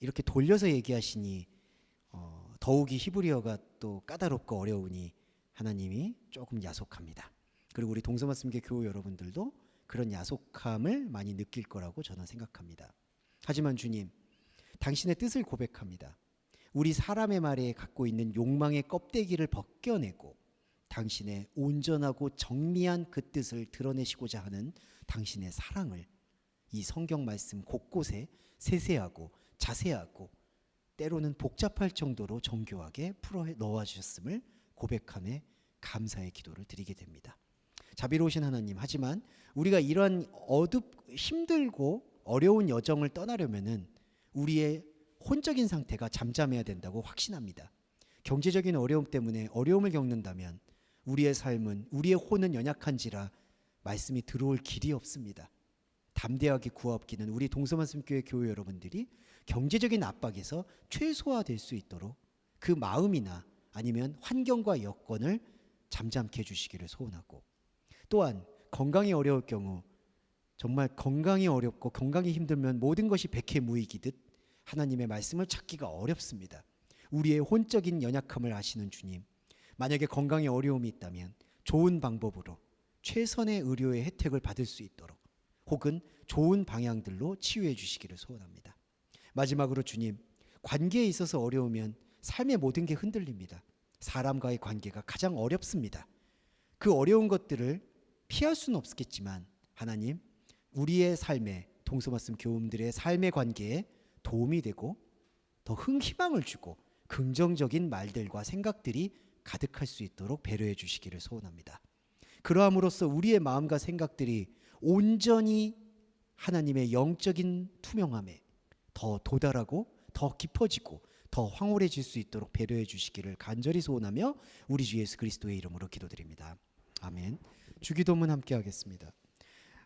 이렇게 돌려서 얘기하시니 더욱이 히브리어가 또 까다롭고 어려우니 하나님이 조금 야속합니다. 그리고 우리 동서말씀계 교우 여러분들도 그런 야속함을 많이 느낄 거라고 저는 생각합니다. 하지만 주님, 당신의 뜻을 고백합니다. 우리 사람의 말에 갖고 있는 욕망의 껍데기를 벗겨내고 당신의 온전하고 정미한 그 뜻을 드러내시고자 하는 당신의 사랑을 이 성경 말씀 곳곳에 세세하고 자세하고 때로는 복잡할 정도로 정교하게 풀어 넣어 주셨음을 고백함에 감사의 기도를 드리게 됩니다. 자비로우신 하나님, 하지만 우리가 이러한 힘들고 어려운 여정을 떠나려면은 우리의 혼적인 상태가 잠잠해야 된다고 확신합니다. 경제적인 어려움 때문에 어려움을 겪는다면 우리의 삶은, 우리의 혼은 연약한지라 말씀이 들어올 길이 없습니다. 담대하게 구하옵기는 우리 동서말씀교회 교회 여러분들이 경제적인 압박에서 최소화될 수 있도록 그 마음이나 아니면 환경과 여건을 잠잠케 해주시기를 소원하고, 또한 건강이 어려울 경우, 정말 건강이 어렵고 건강이 힘들면 모든 것이 백해무익이듯 하나님의 말씀을 찾기가 어렵습니다. 우리의 혼적인 연약함을 아시는 주님, 만약에 건강에 어려움이 있다면 좋은 방법으로 최선의 의료의 혜택을 받을 수 있도록 혹은 좋은 방향들로 치유해 주시기를 소원합니다. 마지막으로 주님, 관계에 있어서 어려우면 삶의 모든 게 흔들립니다. 사람과의 관계가 가장 어렵습니다. 그 어려운 것들을 피할 수는 없겠지만 하나님, 우리의 삶에, 동서말씀 교우들의 삶의 관계에 도움이 되고 더 희망을 주고 긍정적인 말들과 생각들이 가득할 수 있도록 배려해 주시기를 소원합니다. 그러함으로써 우리의 마음과 생각들이 온전히 하나님의 영적인 투명함에 더 도달하고 더 깊어지고 더 황홀해질 수 있도록 배려해 주시기를 간절히 소원하며 우리 주 예수 그리스도의 이름으로 기도드립니다. 아멘. 주기도문 함께 하겠습니다.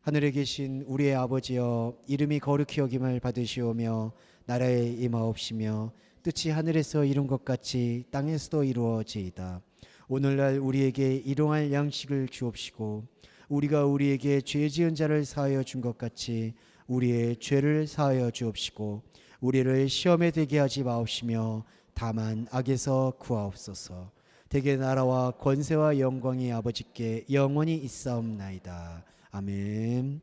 하늘에 계신 우리의 아버지여, 이름이 거룩히 여김을 받으시오며 나라에 임하옵시며 뜻이 하늘에서 이룬 것 같이 땅에서도 이루어지이다. 오늘날 우리에게 일용할 양식을 주옵시고 우리가 우리에게 죄 지은 자를 사하여 준 것 같이 우리의 죄를 사하여 주옵시고 우리를 시험에 들게 하지 마옵시며 다만 악에서 구하옵소서. 대개 나라와 권세와 영광이 아버지께 영원히 있사옵나이다. 아멘.